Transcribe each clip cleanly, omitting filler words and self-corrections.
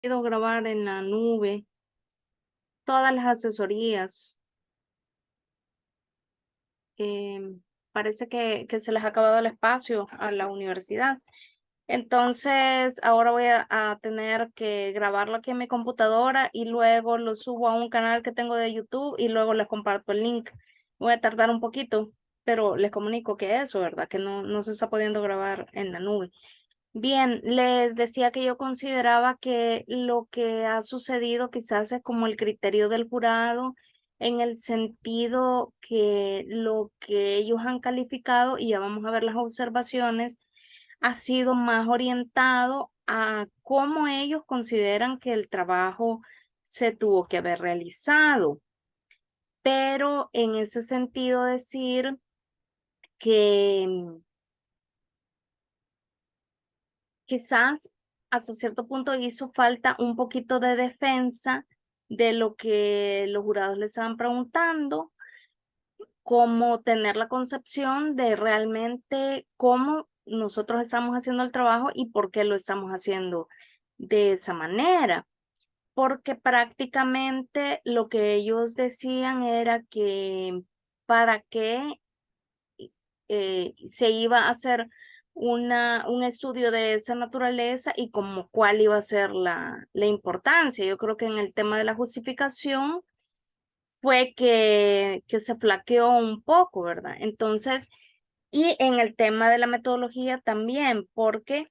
Podido grabar en la nube todas las asesorías. Parece que se les ha acabado el espacio a la universidad. Entonces, ahora voy a tener que grabarlo aquí en mi computadora y luego lo subo a un canal que tengo de YouTube y luego les comparto el link. Voy a tardar un poquito, pero les comunico que eso, ¿verdad? Que no se está pudiendo grabar en la nube. Bien, les decía que yo consideraba que lo que ha sucedido quizás es como el criterio del jurado en el sentido que lo que ellos han calificado, y ya vamos a ver las observaciones, ha sido más orientado a cómo ellos consideran que el trabajo se tuvo que haber realizado. Pero en ese sentido decir que quizás hasta cierto punto hizo falta un poquito de defensa de lo que los jurados le estaban preguntando, como tener la concepción de realmente cómo nosotros estamos haciendo el trabajo y por qué lo estamos haciendo de esa manera. Porque prácticamente lo que ellos decían era que para qué se iba a hacer un estudio de esa naturaleza y como cuál iba a ser la importancia. Yo creo que en el tema de la justificación fue que se flaqueó un poco, ¿verdad? Entonces, y en el tema de la metodología también, porque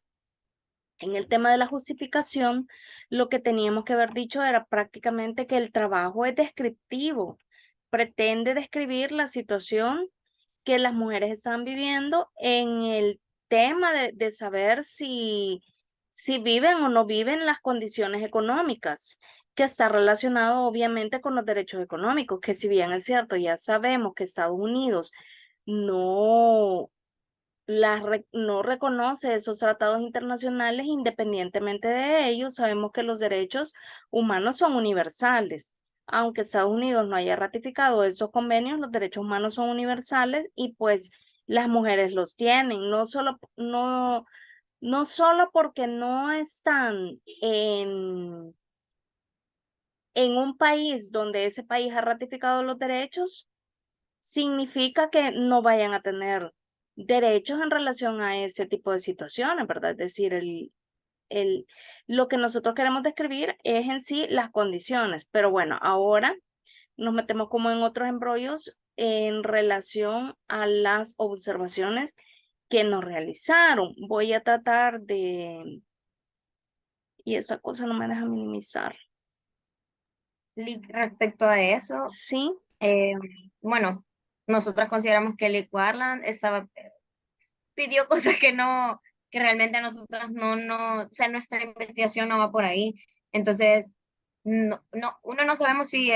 en el tema de la justificación, lo que teníamos que haber dicho era prácticamente que el trabajo es descriptivo, pretende describir la situación que las mujeres están viviendo en el tema de saber si viven o no viven las condiciones económicas, que está relacionado obviamente con los derechos económicos, que si bien es cierto, ya sabemos que Estados Unidos no no reconoce esos tratados internacionales. Independientemente de ellos, sabemos que los derechos humanos son universales. Aunque Estados Unidos no haya ratificado esos convenios, los derechos humanos son universales y pues las mujeres los tienen, no solo porque no están en un país donde ese país ha ratificado los derechos, significa que no vayan a tener derechos en relación a ese tipo de situaciones, ¿verdad? Es decir, el, lo que nosotros queremos describir es en sí las condiciones, pero bueno, ahora nos metemos como en otros embrollos en relación a las observaciones que nos realizaron. Voy a tratar y esa cosa no me deja minimizar. Respecto a eso, Sí, eh, bueno, nosotras consideramos que Lick Warland pidió cosas que realmente a nosotras o sea, nuestra investigación no va por ahí. Entonces, uno no sabemos si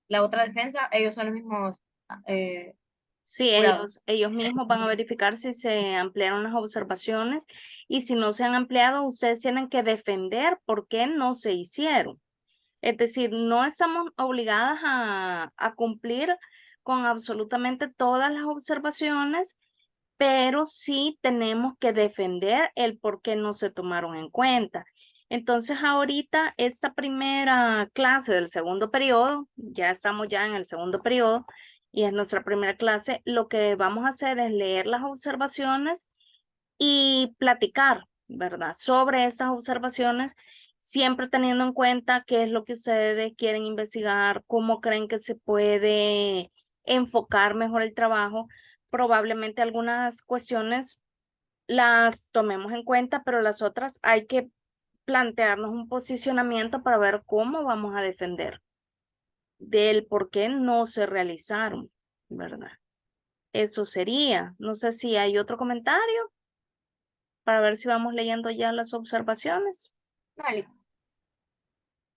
la otra defensa, ellos son los mismos eh, sí, jurados. ellos mismos van a verificar si se ampliaron las observaciones y si no se han ampliado, ustedes tienen que defender por qué no se hicieron. Es decir, no estamos obligadas a cumplir con absolutamente todas las observaciones, pero sí tenemos que defender el por qué no se tomaron en cuenta. Entonces, ahorita, esta primera clase del segundo periodo, ya estamos ya en el segundo periodo y es nuestra primera clase, lo que vamos a hacer es leer las observaciones y platicar, ¿verdad? Sobre esas observaciones, siempre teniendo en cuenta qué es lo que ustedes quieren investigar, cómo creen que se puede enfocar mejor el trabajo. Probablemente algunas cuestiones las tomemos en cuenta, pero las otras hay que plantearnos un posicionamiento para ver cómo vamos a defender del por qué no se realizaron, ¿verdad? Eso sería. No sé si hay otro comentario para ver si vamos leyendo ya las observaciones. Vale.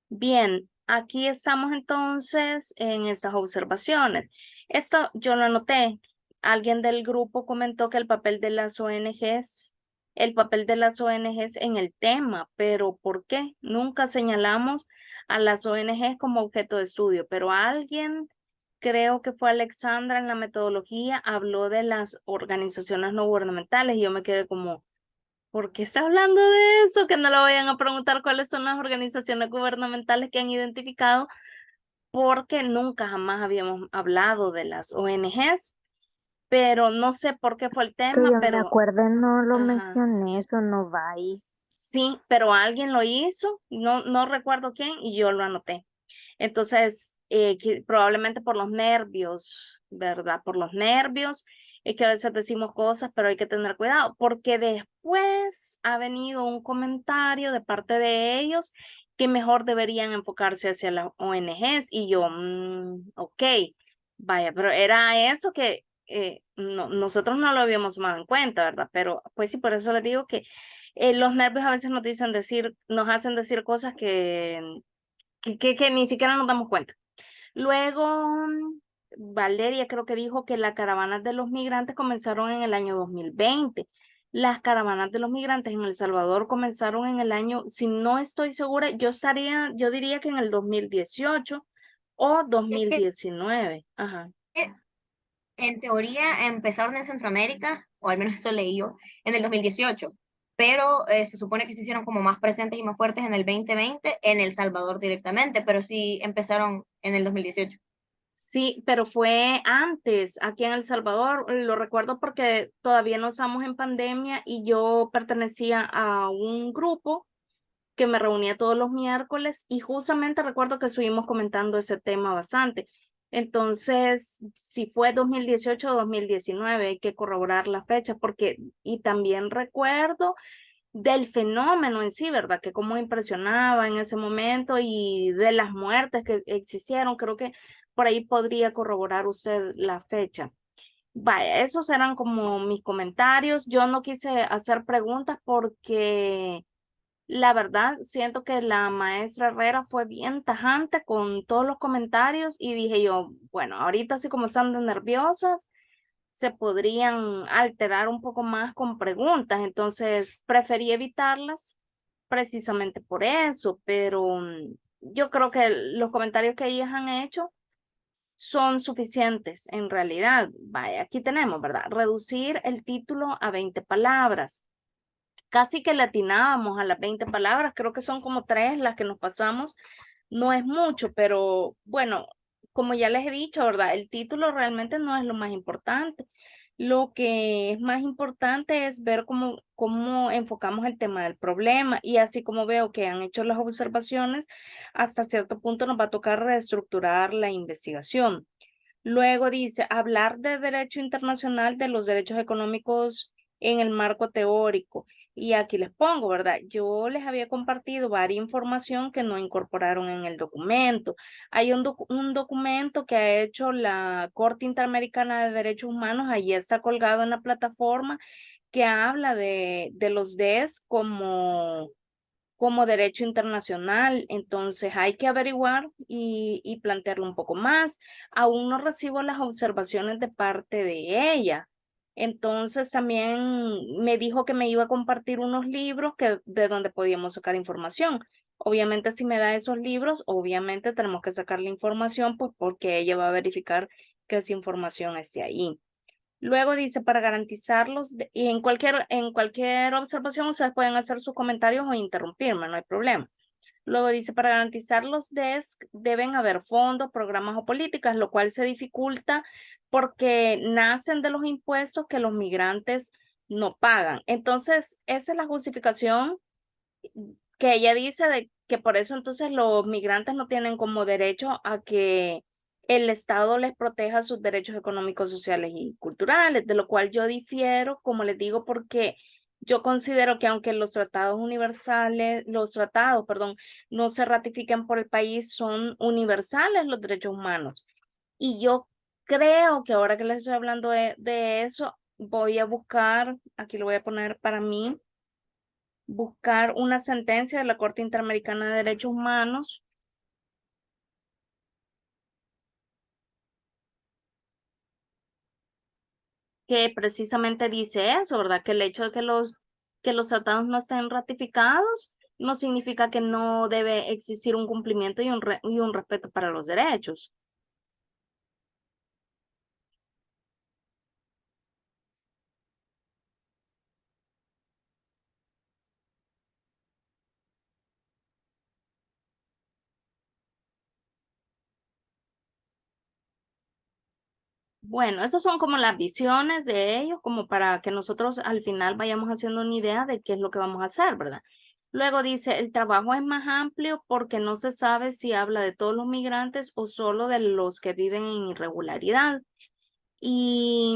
Bien, aquí estamos entonces en estas observaciones. Esto yo lo anoté. Alguien del grupo comentó que el papel de las ONGs en el tema, pero ¿por qué? Nunca señalamos a las ONGs como objeto de estudio, pero alguien, creo que fue Alexandra en la metodología, habló de las organizaciones no gubernamentales y yo me quedé como ¿por qué está hablando de eso? Que no le vayan a preguntar cuáles son las organizaciones gubernamentales que han identificado, porque nunca jamás habíamos hablado de las ONGs, pero no sé por qué fue el Que tema, yo me pero acuerde, no lo ajá. mencioné, eso no va ahí. Sí, pero alguien lo hizo, no recuerdo quién, y yo lo anoté. Entonces, probablemente por los nervios, ¿verdad? Por los nervios, es que a veces decimos cosas, pero hay que tener cuidado, porque después ha venido un comentario de parte de ellos que mejor deberían enfocarse hacia las ONGs, y yo, ok, vaya, pero era eso que nosotros no lo habíamos tomado en cuenta, ¿verdad? Pero pues sí, por eso les digo que los nervios a veces nos dicen decir, nos hacen decir cosas que ni siquiera nos damos cuenta. Luego, Valeria creo que dijo que las caravanas de los migrantes comenzaron en el año 2020. Las caravanas de los migrantes en El Salvador comenzaron en el año, si no estoy segura, yo diría que en el 2018 o Es que 2019. Ajá. en teoría empezaron en Centroamérica, o al menos eso leí yo, en el 2018, pero se supone que se hicieron como más presentes y más fuertes en el 2020 en El Salvador directamente, pero sí empezaron en el 2018. Sí, pero fue antes, aquí en El Salvador. Lo recuerdo porque todavía no estamos en pandemia y yo pertenecía a un grupo que me reunía todos los miércoles y justamente recuerdo que estuvimos comentando ese tema bastante. Entonces, si fue 2018 o 2019, hay que corroborar la fecha porque, y también recuerdo del fenómeno en sí, ¿verdad? Que cómo impresionaba en ese momento y de las muertes que existieron, creo que por ahí podría corroborar usted la fecha. Vaya, esos eran como mis comentarios. Yo no quise hacer preguntas porque la verdad siento que la maestra Herrera fue bien tajante con todos los comentarios y dije yo, bueno, ahorita así como están de nerviosas, se podrían alterar un poco más con preguntas, entonces preferí evitarlas precisamente por eso, pero yo creo que los comentarios que ellas han hecho son suficientes en realidad. Vaya, aquí tenemos, ¿verdad? Reducir el título a 20 palabras. Casi que le atinábamos a las 20 palabras, creo que son como tres las que nos pasamos, no es mucho, pero bueno, como ya les he dicho, ¿verdad? El título realmente no es lo más importante. Lo que es más importante es ver cómo enfocamos el tema del problema y así como veo que han hecho las observaciones, hasta cierto punto nos va a tocar reestructurar la investigación. Luego dice, hablar de derecho internacional de los derechos económicos en el marco teórico. Y aquí les pongo, ¿verdad? Yo les había compartido varias información que no incorporaron en el documento. Hay un documento que ha hecho la Corte Interamericana de Derechos Humanos, ahí está colgado en la plataforma, que habla de los DES como derecho internacional, entonces hay que averiguar y plantearlo un poco más. Aún no recibo las observaciones de parte de ella. Entonces también me dijo que me iba a compartir unos libros de donde podíamos sacar información. Obviamente si me da esos libros, obviamente tenemos que sacar la información, pues porque ella va a verificar que esa información esté ahí. Luego dice, para garantizarlos, y en cualquier observación ustedes pueden hacer sus comentarios o interrumpirme, no hay problema. Luego dice, para garantizar los DESC deben haber fondos, programas o políticas, lo cual se dificulta porque nacen de los impuestos que los migrantes no pagan. Entonces, esa es la justificación que ella dice de que por eso entonces los migrantes no tienen como derecho a que el Estado les proteja sus derechos económicos, sociales y culturales, de lo cual yo difiero, como les digo, porque yo considero que aunque los tratados, perdón, no se ratifiquen por el país, son universales los derechos humanos. Y yo creo que ahora que les estoy hablando de eso, voy a buscar, aquí lo voy a poner para mí, buscar una sentencia de la Corte Interamericana de Derechos Humanos que precisamente dice eso, ¿verdad? Que el hecho de que los tratados no estén ratificados no significa que no debe existir un cumplimiento y un respeto para los derechos. Bueno, esas son como las visiones de ellos, como para que nosotros al final vayamos haciendo una idea de qué es lo que vamos a hacer, ¿verdad? Luego dice, el trabajo es más amplio porque no se sabe si habla de todos los migrantes o solo de los que viven en irregularidad. Y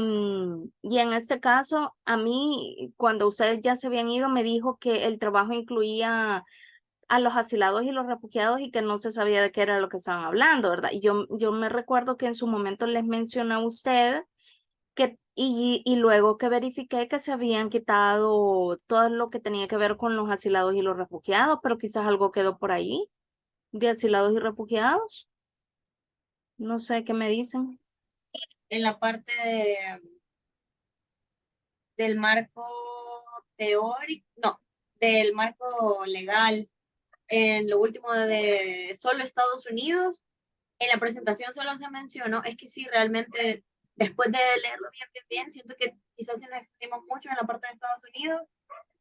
en este caso, a mí, cuando ustedes ya se habían ido, me dijo que el trabajo incluía a los asilados y los refugiados y que no se sabía de qué era lo que estaban hablando, ¿verdad? Y yo me recuerdo que en su momento les mencioné a ustedes que, y luego que verifiqué que se habían quitado todo lo que tenía que ver con los asilados y los refugiados, pero quizás algo quedó por ahí de asilados y refugiados. No sé qué me dicen. En la parte del marco teórico, no, del marco legal, en lo último de solo Estados Unidos, en la presentación solo se mencionó, es que sí, realmente, después de leerlo bien, siento que quizás si nos extendimos mucho en la parte de Estados Unidos,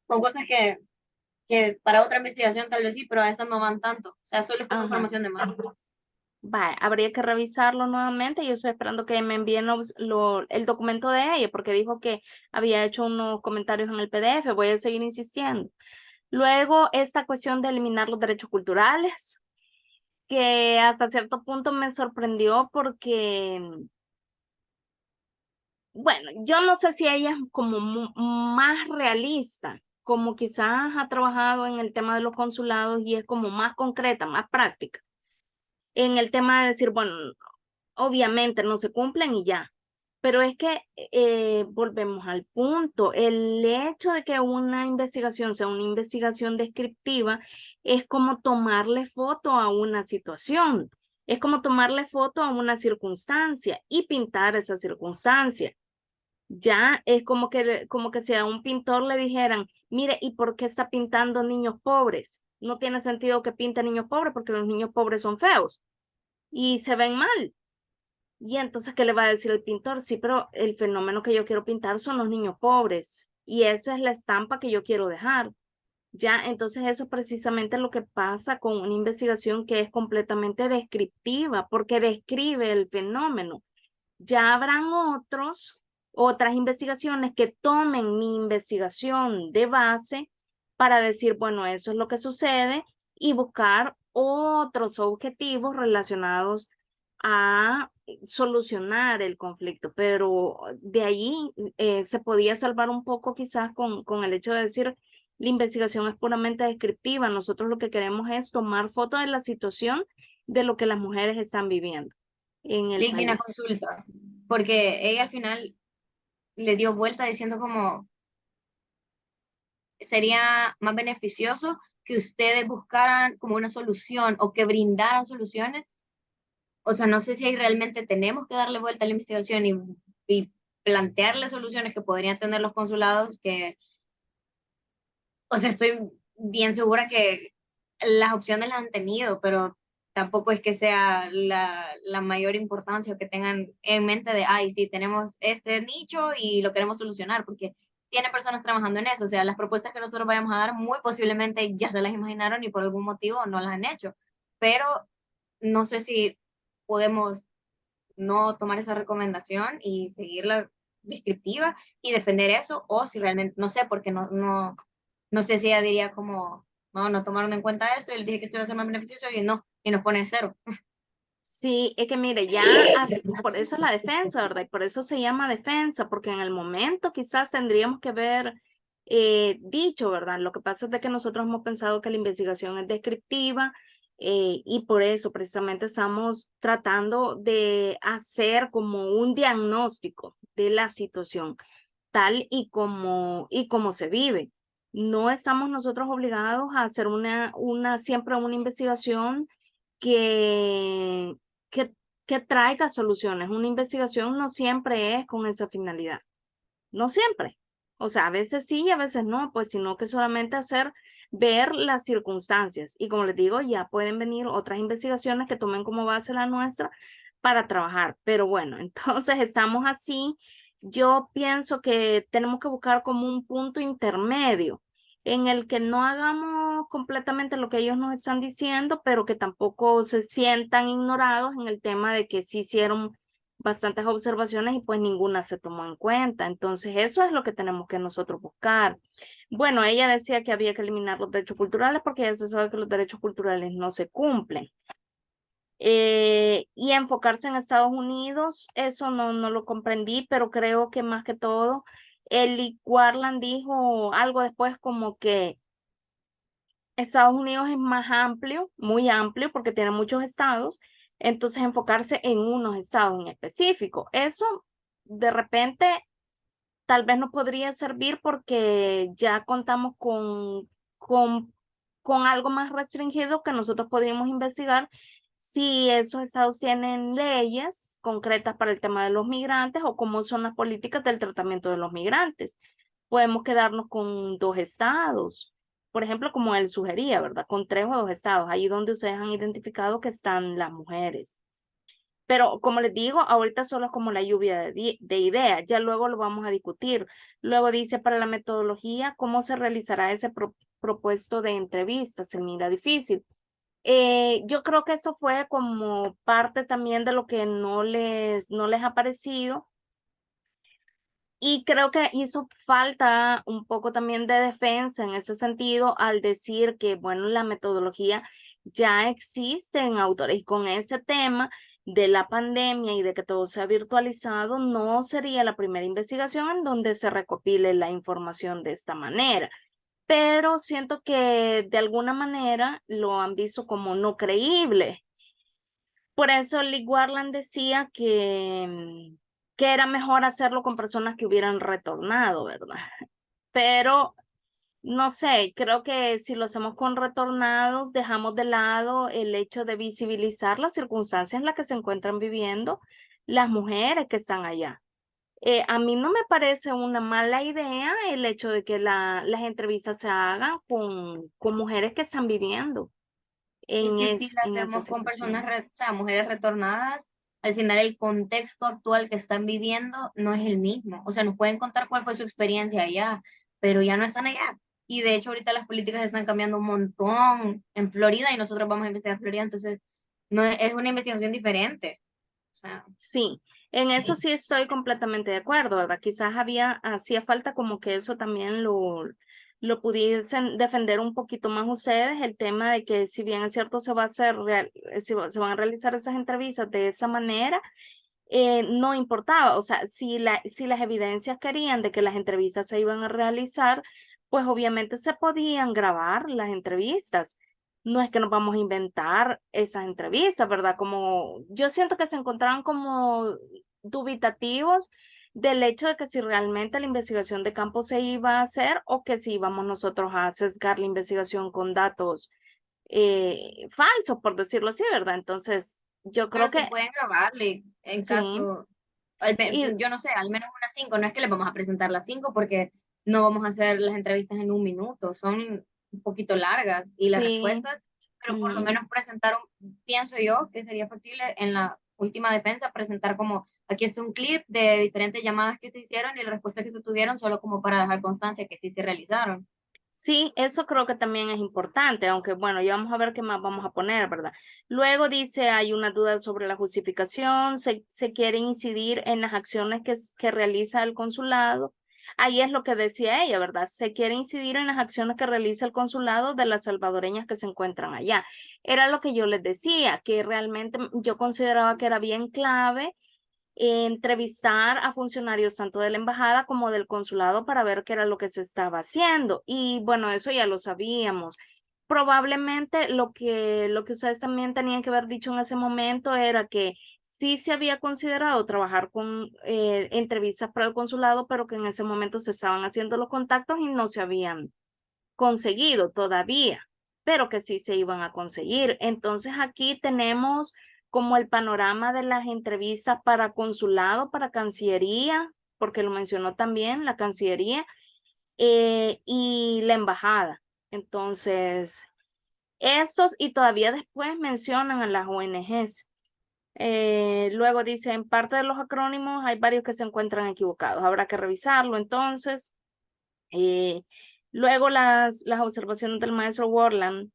con cosas que para otra investigación tal vez sí, pero a estas no van tanto, o sea, solo es como Ajá. información de marco. Vale, habría que revisarlo nuevamente. Yo estoy esperando que me envíen el documento de ella, porque dijo que había hecho unos comentarios en el PDF. Voy a seguir insistiendo. Luego, esta cuestión de eliminar los derechos culturales, que hasta cierto punto me sorprendió porque, bueno, yo no sé si ella es como más realista, como quizás ha trabajado en el tema de los consulados y es como más concreta, más práctica. En el tema de decir, bueno, obviamente no se cumplen y ya. Pero es que volvemos al punto. El hecho de que una investigación sea una investigación descriptiva es como tomarle foto a una situación, es como tomarle foto a una circunstancia y pintar esa circunstancia. Ya es como que si a un pintor le dijeran, mire, ¿y por qué está pintando niños pobres? No tiene sentido que pinte niños pobres porque los niños pobres son feos y se ven mal. Y entonces, ¿qué le va a decir el pintor? Sí, pero el fenómeno que yo quiero pintar son los niños pobres y esa es la estampa que yo quiero dejar. Ya, entonces eso es precisamente lo que pasa con una investigación que es completamente descriptiva, porque describe el fenómeno. Ya habrán otras investigaciones que tomen mi investigación de base para decir, bueno, eso es lo que sucede y buscar otros objetivos relacionados a solucionar el conflicto. Pero de ahí se podía salvar un poco quizás con el hecho de decir, la investigación es puramente descriptiva. Nosotros lo que queremos es tomar fotos de la situación de lo que las mujeres están viviendo en el Link y una país. consulta, porque ella al final le dio vuelta diciendo como sería más beneficioso que ustedes buscaran como una solución o que brindaran soluciones. O sea, no sé si ahí realmente tenemos que darle vuelta a la investigación y plantearle soluciones que podrían tener los consulados, que, o sea, estoy bien segura que las opciones las han tenido, pero tampoco es que sea la mayor importancia o que tengan en mente de, ay, sí, tenemos este nicho y lo queremos solucionar, porque tiene personas trabajando en eso. O sea, las propuestas que nosotros vayamos a dar muy posiblemente ya se las imaginaron y por algún motivo no las han hecho. Pero no sé si podemos no tomar esa recomendación y seguir la descriptiva y defender eso, o si realmente, no sé, porque no sé si ella diría como, no tomaron en cuenta eso, y le dije que esto iba a ser más beneficioso y no, y nos pone cero. Sí, es que mire, por eso es la defensa, ¿verdad? Y por eso se llama defensa, porque en el momento quizás tendríamos que haber dicho, ¿verdad? Lo que pasa es de que nosotros hemos pensado que la investigación es descriptiva y por eso precisamente estamos tratando de hacer como un diagnóstico de la situación tal y como se vive. No estamos nosotros obligados a hacer siempre una investigación que, que, que traiga soluciones. Una investigación no siempre es con esa finalidad, no siempre. O sea, a veces sí y a veces no, pues sino que solamente hacer ver las circunstancias. Y como les digo, ya pueden venir otras investigaciones que tomen como base la nuestra para trabajar. Pero bueno, entonces estamos así. Yo pienso que tenemos que buscar como un punto intermedio en el que no hagamos completamente lo que ellos nos están diciendo, pero que tampoco se sientan ignorados en el tema de que sí hicieron bastantes observaciones y pues ninguna se tomó en cuenta. Entonces eso es lo que tenemos que nosotros buscar. Bueno, ella decía que había que eliminar los derechos culturales porque ya se sabe que los derechos culturales no se cumplen. Y enfocarse en Estados Unidos, eso no lo comprendí, pero creo que más que todo, Eli Warland dijo algo después como que Estados Unidos es más amplio, muy amplio, porque tiene muchos estados, entonces enfocarse en unos estados en específico. Eso de repente tal vez no podría servir porque ya contamos con algo más restringido que nosotros podríamos investigar si esos estados tienen leyes concretas para el tema de los migrantes o cómo son las políticas del tratamiento de los migrantes. Podemos quedarnos con 2 estados, por ejemplo, como él sugería, ¿verdad? Con 3 o 2 estados, ahí donde ustedes han identificado que están las mujeres. Pero como les digo, ahorita solo es como la lluvia de ideas, ya luego lo vamos a discutir. Luego dice para la metodología, ¿cómo se realizará ese propuesto de entrevistas? Se mira difícil. Yo creo que eso fue como parte también de lo que no les ha parecido y creo que hizo falta un poco también de defensa en ese sentido al decir que, bueno, la metodología ya existe en autores y con ese tema de la pandemia y de que todo se ha virtualizado, no sería la primera investigación en donde se recopile la información de esta manera. Pero siento que de alguna manera lo han visto como no creíble. Por eso Lee Warland decía que era mejor hacerlo con personas que hubieran retornado, ¿verdad? Pero no sé, creo que si lo hacemos con retornados, dejamos de lado el hecho de visibilizar las circunstancias en las que se encuentran viviendo las mujeres que están allá. A mí no me parece una mala idea el hecho de que las entrevistas se hagan con mujeres que están viviendo Es que si la en esa hacemos con personas, situación. o sea, mujeres retornadas, al final el contexto actual que están viviendo no es el mismo. O sea, nos pueden contar cuál fue su experiencia allá, pero ya no están allá. Y de hecho ahorita las políticas están cambiando un montón en Florida y nosotros vamos a investigar Florida, entonces no es una investigación diferente. O sea, Sí, en eso sí estoy completamente de acuerdo, ¿verdad? Quizás hacía falta como que eso también lo pudiesen defender un poquito más ustedes, el tema de que si bien es cierto se va a hacer se van a realizar esas entrevistas de esa manera, no importaba, o sea, si las evidencias querían de que las entrevistas se iban a realizar, pues obviamente se podían grabar las entrevistas. No es que nos vamos a inventar esas entrevistas, ¿verdad? Como yo siento que se encontraban como dubitativos del hecho de que si realmente la investigación de campo se iba a hacer o que si íbamos nosotros a sesgar la investigación con datos falsos, por decirlo así, ¿verdad? Entonces, yo pero creo sí que pueden grabarle en sí. caso, Y yo no sé, al menos unas 5, no es que les vamos a presentar las 5 porque no vamos a hacer las entrevistas en un minuto, son un poquito largas y las sí, respuestas, pero por lo ujú. menos presentaron, pienso yo que sería factible en la última defensa presentar como, aquí está un clip de diferentes llamadas que se hicieron y las respuestas que se tuvieron, solo como para dejar constancia que sí se realizaron. Sí, eso creo que también es importante, aunque bueno, ya vamos a ver qué más vamos a poner, ¿verdad? Luego dice, hay una duda sobre la justificación, se quiere incidir en las acciones que realiza el consulado. Ahí es lo que decía ella, ¿verdad? Se quiere incidir en las acciones que realiza el consulado de las salvadoreñas que se encuentran allá. Era lo que yo les decía, que realmente yo consideraba que era bien clave entrevistar a funcionarios tanto de la embajada como del consulado para ver qué era lo que se estaba haciendo. Y bueno, eso ya lo sabíamos. Probablemente lo que ustedes también tenían que haber dicho en ese momento era que sí se había considerado trabajar con entrevistas para el consulado, pero que en ese momento se estaban haciendo los contactos y no se habían conseguido todavía, pero que sí se iban a conseguir. Entonces aquí tenemos como el panorama de las entrevistas para consulado, para Cancillería, porque lo mencionó también la Cancillería y la embajada. Entonces, estos y todavía después mencionan a las ONGs. Luego dice, en parte de los acrónimos hay varios que se encuentran equivocados. Habrá que revisarlo entonces. Eh, Luego las observaciones del maestro Warland.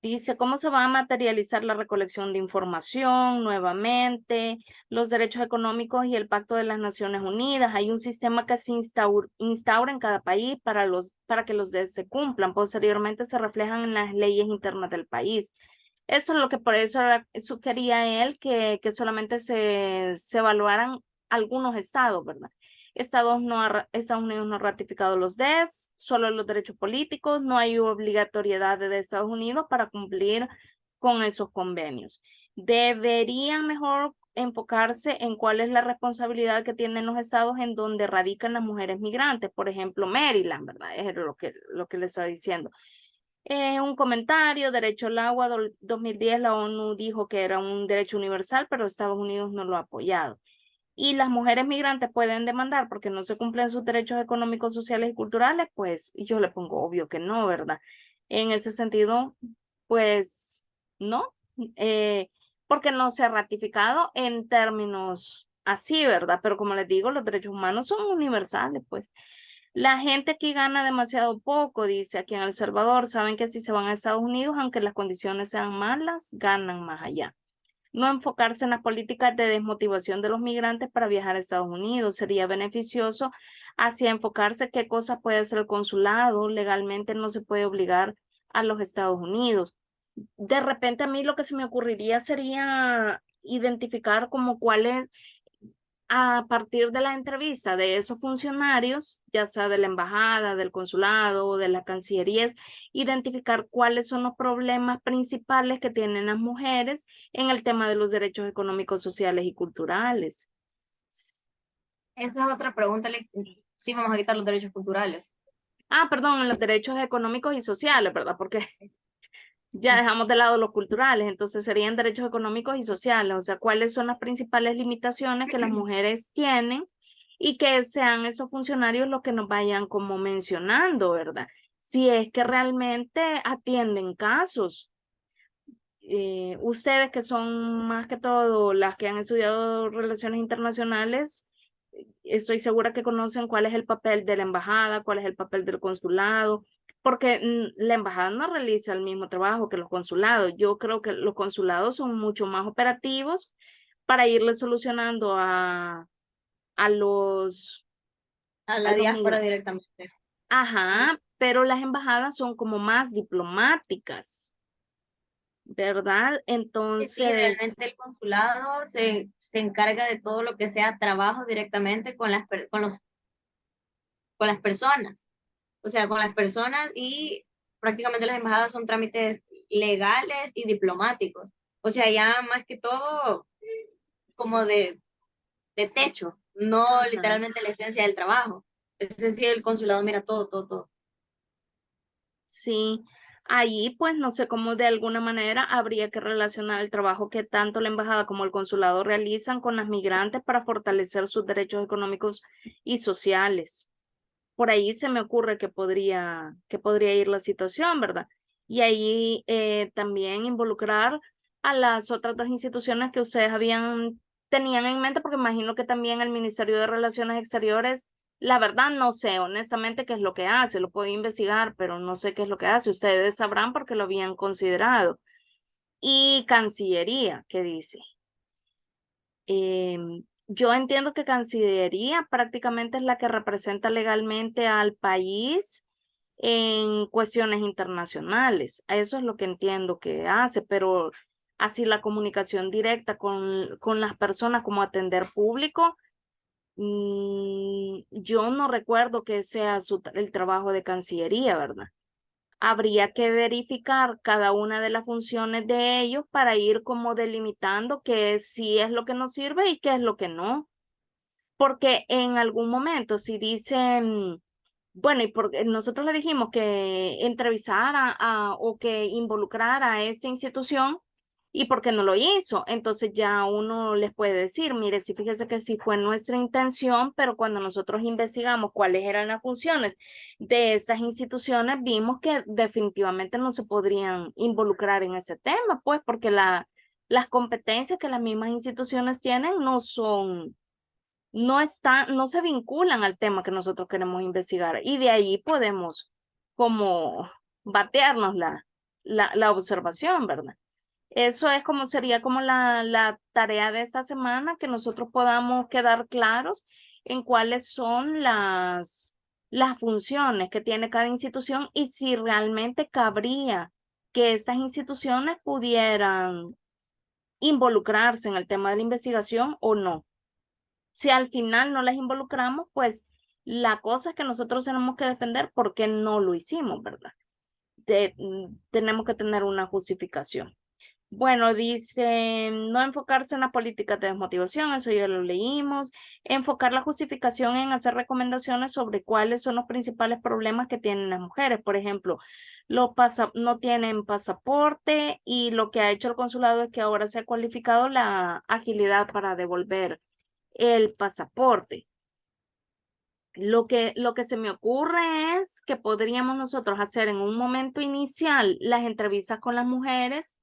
Dice, ¿cómo se va a materializar la recolección de información nuevamente, los derechos económicos y el Pacto de las Naciones Unidas? Hay un sistema que se instaura en cada país para que los se cumplan. Posteriormente se reflejan en las leyes internas del país. Eso es lo que por eso sugería él que solamente se evaluaran algunos estados, ¿verdad? Estados Unidos no ha ratificado los DES, solo los derechos políticos, no hay obligatoriedad de Estados Unidos para cumplir con esos convenios. Deberían mejor enfocarse en cuál es la responsabilidad que tienen los estados en donde radican las mujeres migrantes, por ejemplo, Maryland, ¿verdad? Es lo que les estoy diciendo. Un comentario, derecho al agua, 2010 la ONU dijo que era un derecho universal, pero Estados Unidos no lo ha apoyado. Y las mujeres migrantes pueden demandar porque no se cumplen sus derechos económicos, sociales y culturales, pues y yo le pongo obvio que no, ¿verdad? En ese sentido, pues no, eh, porque no se ha ratificado en términos así, ¿verdad? Pero como les digo, los derechos humanos son universales, pues. La gente aquí gana demasiado poco, dice aquí en El Salvador. Saben que si se van a Estados Unidos, aunque las condiciones sean malas, ganan más allá. No enfocarse en las políticas de desmotivación de los migrantes para viajar a Estados Unidos. Sería beneficioso hacia enfocarse qué cosas puede hacer el consulado. Legalmente no se puede obligar a los Estados Unidos. De repente a mí lo que se me ocurriría sería identificar como cuáles a partir de la entrevista de esos funcionarios, ya sea de la embajada, del consulado o de la cancillería, identificar cuáles son los problemas principales que tienen las mujeres en el tema de los derechos económicos, sociales y culturales. Esa es otra pregunta. Sí, vamos a quitar los derechos culturales. Perdón, en los derechos económicos y sociales, ¿verdad? Porque ya dejamos de lado los culturales, entonces serían derechos económicos y sociales, o sea, cuáles son las principales limitaciones que las mujeres tienen y que sean esos funcionarios los que nos vayan como mencionando, ¿verdad? Si es que realmente atienden casos. Ustedes que son más que todo las que han estudiado relaciones internacionales, estoy segura que conocen cuál es el papel de la embajada, cuál es el papel del consulado, porque la embajada no realiza el mismo trabajo que los consulados. Yo creo que los consulados son mucho más operativos para irle solucionando a los, A a la los diáspora migrantes. directamente. Ajá, pero las embajadas son como más diplomáticas, ¿verdad? Sí, Entonces, realmente el consulado se encarga de todo lo que sea trabajo directamente con con las personas. O sea, con las personas, y prácticamente las embajadas son trámites legales y diplomáticos. O sea, ya más que todo como de techo, no ajá. literalmente la esencia del trabajo. Es decir, el consulado mira todo, todo, todo. Sí, ahí pues no sé cómo de alguna manera habría que relacionar el trabajo que tanto la embajada como el consulado realizan con las migrantes para fortalecer sus derechos económicos y sociales. Por ahí se me ocurre que podría ir la situación, ¿verdad? Y ahí también involucrar a las otras dos instituciones que ustedes tenían en mente, porque imagino que también el Ministerio de Relaciones Exteriores, la verdad no sé honestamente qué es lo que hace, lo puedo investigar, pero no sé qué es lo que hace. Ustedes sabrán porque lo habían considerado. Y Cancillería, ¿qué dice? Yo entiendo que Cancillería prácticamente es la que representa legalmente al país en cuestiones internacionales. Eso es lo que entiendo que hace, pero así la comunicación directa con las personas como atender público, yo no recuerdo que sea el trabajo de Cancillería, ¿verdad? Habría que verificar cada una de las funciones de ellos para ir como delimitando qué sí es lo que nos sirve y qué es lo que no. Porque en algún momento si dicen, bueno, y porque nosotros le dijimos que entrevistara o que involucrara a esta institución y porque no lo hizo, entonces ya uno les puede decir, mire, sí, fíjese que sí fue nuestra intención, pero cuando nosotros investigamos cuáles eran las funciones de estas instituciones, vimos que definitivamente no se podrían involucrar en ese tema, pues porque las competencias que las mismas instituciones tienen no se vinculan al tema que nosotros queremos investigar y de ahí podemos como batearnos la observación, ¿verdad? Eso es como sería como la tarea de esta semana, que nosotros podamos quedar claros en cuáles son las funciones que tiene cada institución y si realmente cabría que estas instituciones pudieran involucrarse en el tema de la investigación o no. Si al final no las involucramos, pues la cosa es que nosotros tenemos que defender por qué no lo hicimos, ¿verdad? Tenemos que tener una justificación. Bueno, dice, no enfocarse en las políticas de desmotivación, eso ya lo leímos. Enfocar la justificación en hacer recomendaciones sobre cuáles son los principales problemas que tienen las mujeres. Por ejemplo, no tienen pasaporte y lo que ha hecho el consulado es que ahora se ha cualificado la agilidad para devolver el pasaporte. Lo que se me ocurre es que podríamos nosotros hacer en un momento inicial las entrevistas con las mujeres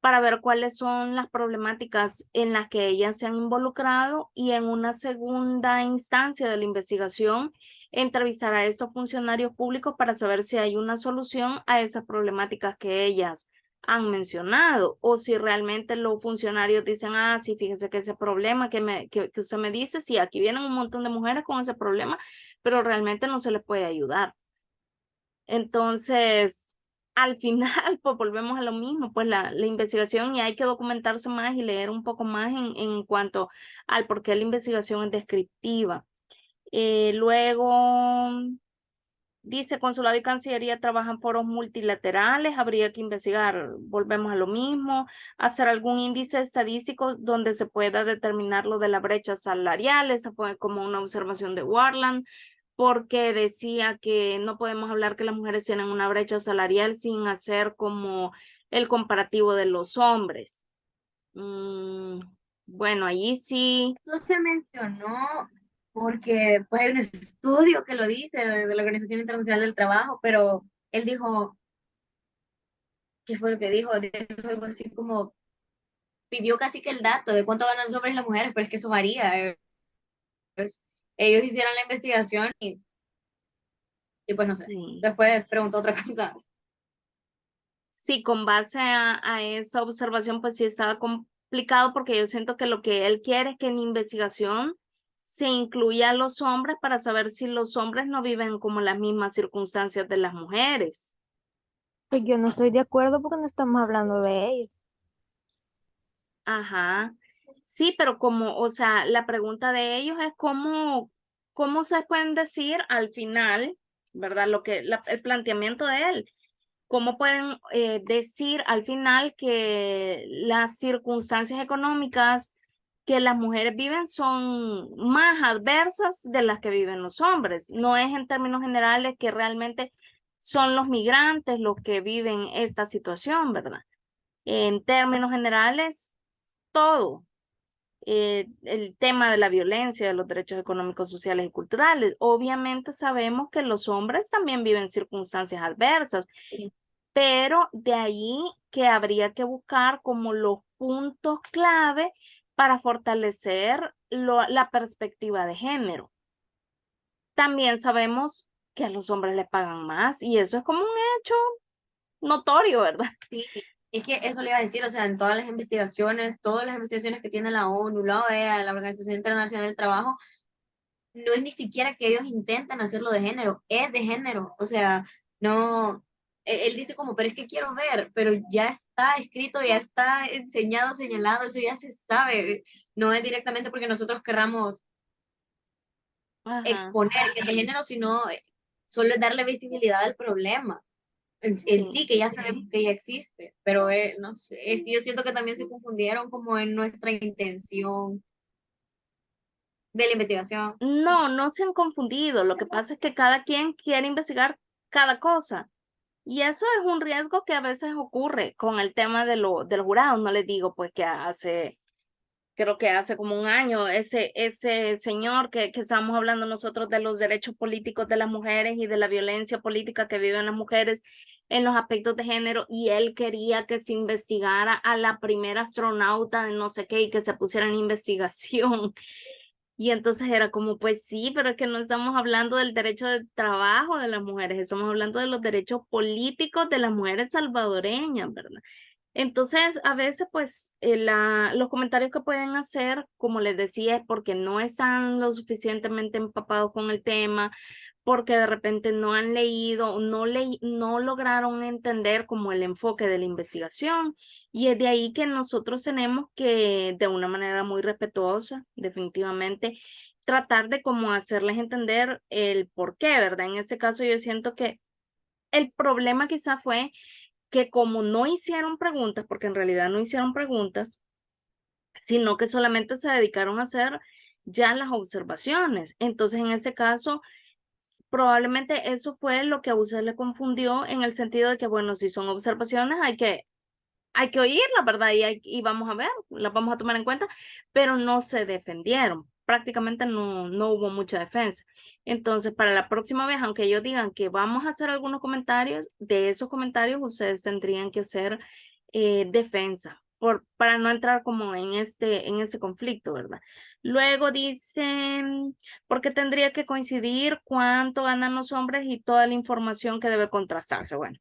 para ver cuáles son las problemáticas en las que ellas se han involucrado y en una segunda instancia de la investigación entrevistar a estos funcionarios públicos para saber si hay una solución a esas problemáticas que ellas han mencionado o si realmente los funcionarios dicen, ah, sí, fíjese que ese problema que usted me dice, sí, aquí vienen un montón de mujeres con ese problema, pero realmente no se les puede ayudar. Entonces, al final, pues volvemos a lo mismo, pues la investigación y hay que documentarse más y leer un poco más en cuanto al por qué la investigación es descriptiva. Luego, dice, Consulado y Cancillería trabajan foros multilaterales, habría que investigar, volvemos a lo mismo, hacer algún índice estadístico donde se pueda determinar lo de la brecha salarial, esa fue como una observación de Warland, porque decía que no podemos hablar que las mujeres tienen una brecha salarial sin hacer como el comparativo de los hombres. Bueno, allí sí. No se mencionó porque pues hay un estudio que lo dice de la Organización Internacional del Trabajo, pero él dijo, ¿qué fue lo que dijo? Dijo algo así como, pidió casi que el dato de cuánto ganan los hombres y las mujeres, pero es que eso varía. Ellos hicieron la investigación y pues no sé. Sí, Después preguntó otra cosa. sí, con base a esa observación, pues sí estaba complicado porque yo siento que lo que él quiere es que en la investigación se incluya a los hombres para saber si los hombres no viven como las mismas circunstancias de las mujeres. Pues yo no estoy de acuerdo porque no estamos hablando de ellos. Ajá. Sí, pero como, o sea, la pregunta de ellos es cómo se pueden decir al final, ¿verdad? El planteamiento de él. ¿Cómo pueden decir al final que las circunstancias económicas que las mujeres viven son más adversas de las que viven los hombres? No es en términos generales que realmente son los migrantes los que viven esta situación, ¿verdad? En términos generales, todo. El tema de la violencia, de los derechos económicos, sociales y culturales. Obviamente sabemos que los hombres también viven circunstancias adversas, Sí. pero de ahí que habría que buscar como los puntos clave para fortalecer la perspectiva de género. También sabemos que a los hombres les pagan más y eso es como un hecho notorio, ¿verdad? Sí, es que eso le iba a decir, o sea, en todas las investigaciones que tiene la ONU, la OEA, la Organización Internacional del Trabajo, no es ni siquiera que ellos intenten hacerlo de género, es de género, o sea, no, él dice como, pero es que quiero ver, pero ya está escrito, ya está enseñado, señalado, eso ya se sabe, no es directamente porque nosotros querramos Ajá, exponer que es de género, sino solo es darle visibilidad al problema en sí. sí, que ya sabemos que ya existe, pero no sé, es que yo siento que también se confundieron como en nuestra intención de la investigación. No, no se han confundido. Lo que pasa es que cada quien quiere investigar cada cosa. Y eso es un riesgo que a veces ocurre con el tema de los jurados. No les digo pues que creo que hace como un año, ese señor que estábamos hablando nosotros de los derechos políticos de las mujeres y de la violencia política que viven las mujeres en los aspectos de género, y él quería que se investigara a la primera astronauta de no sé qué y que se pusiera en investigación. Y entonces era como, pues sí, pero es que no estamos hablando del derecho de trabajo de las mujeres, estamos hablando de los derechos políticos de las mujeres salvadoreñas, ¿verdad? Entonces, a veces, pues, los comentarios que pueden hacer, como les decía, es porque no están lo suficientemente empapados con el tema, porque de repente no han leído, no lograron entender como el enfoque de la investigación. Y es de ahí que nosotros tenemos que, de una manera muy respetuosa, definitivamente, tratar de como hacerles entender el por qué, ¿verdad? En este caso yo siento que el problema quizá fue que como no hicieron preguntas, porque en realidad no hicieron preguntas, sino que solamente se dedicaron a hacer ya las observaciones. Entonces, en ese caso, probablemente eso fue lo que a usted le confundió en el sentido de que, bueno, si son observaciones, hay que oírlas, ¿verdad? Y vamos a ver, las vamos a tomar en cuenta, pero no se defendieron. Prácticamente no hubo mucha defensa. Entonces, para la próxima vez, aunque ellos digan que vamos a hacer algunos comentarios, de esos comentarios ustedes tendrían que hacer defensa para no entrar como en ese conflicto, ¿verdad? Luego dicen, porque tendría que coincidir cuánto ganan los hombres y toda la información que debe contrastarse. Bueno,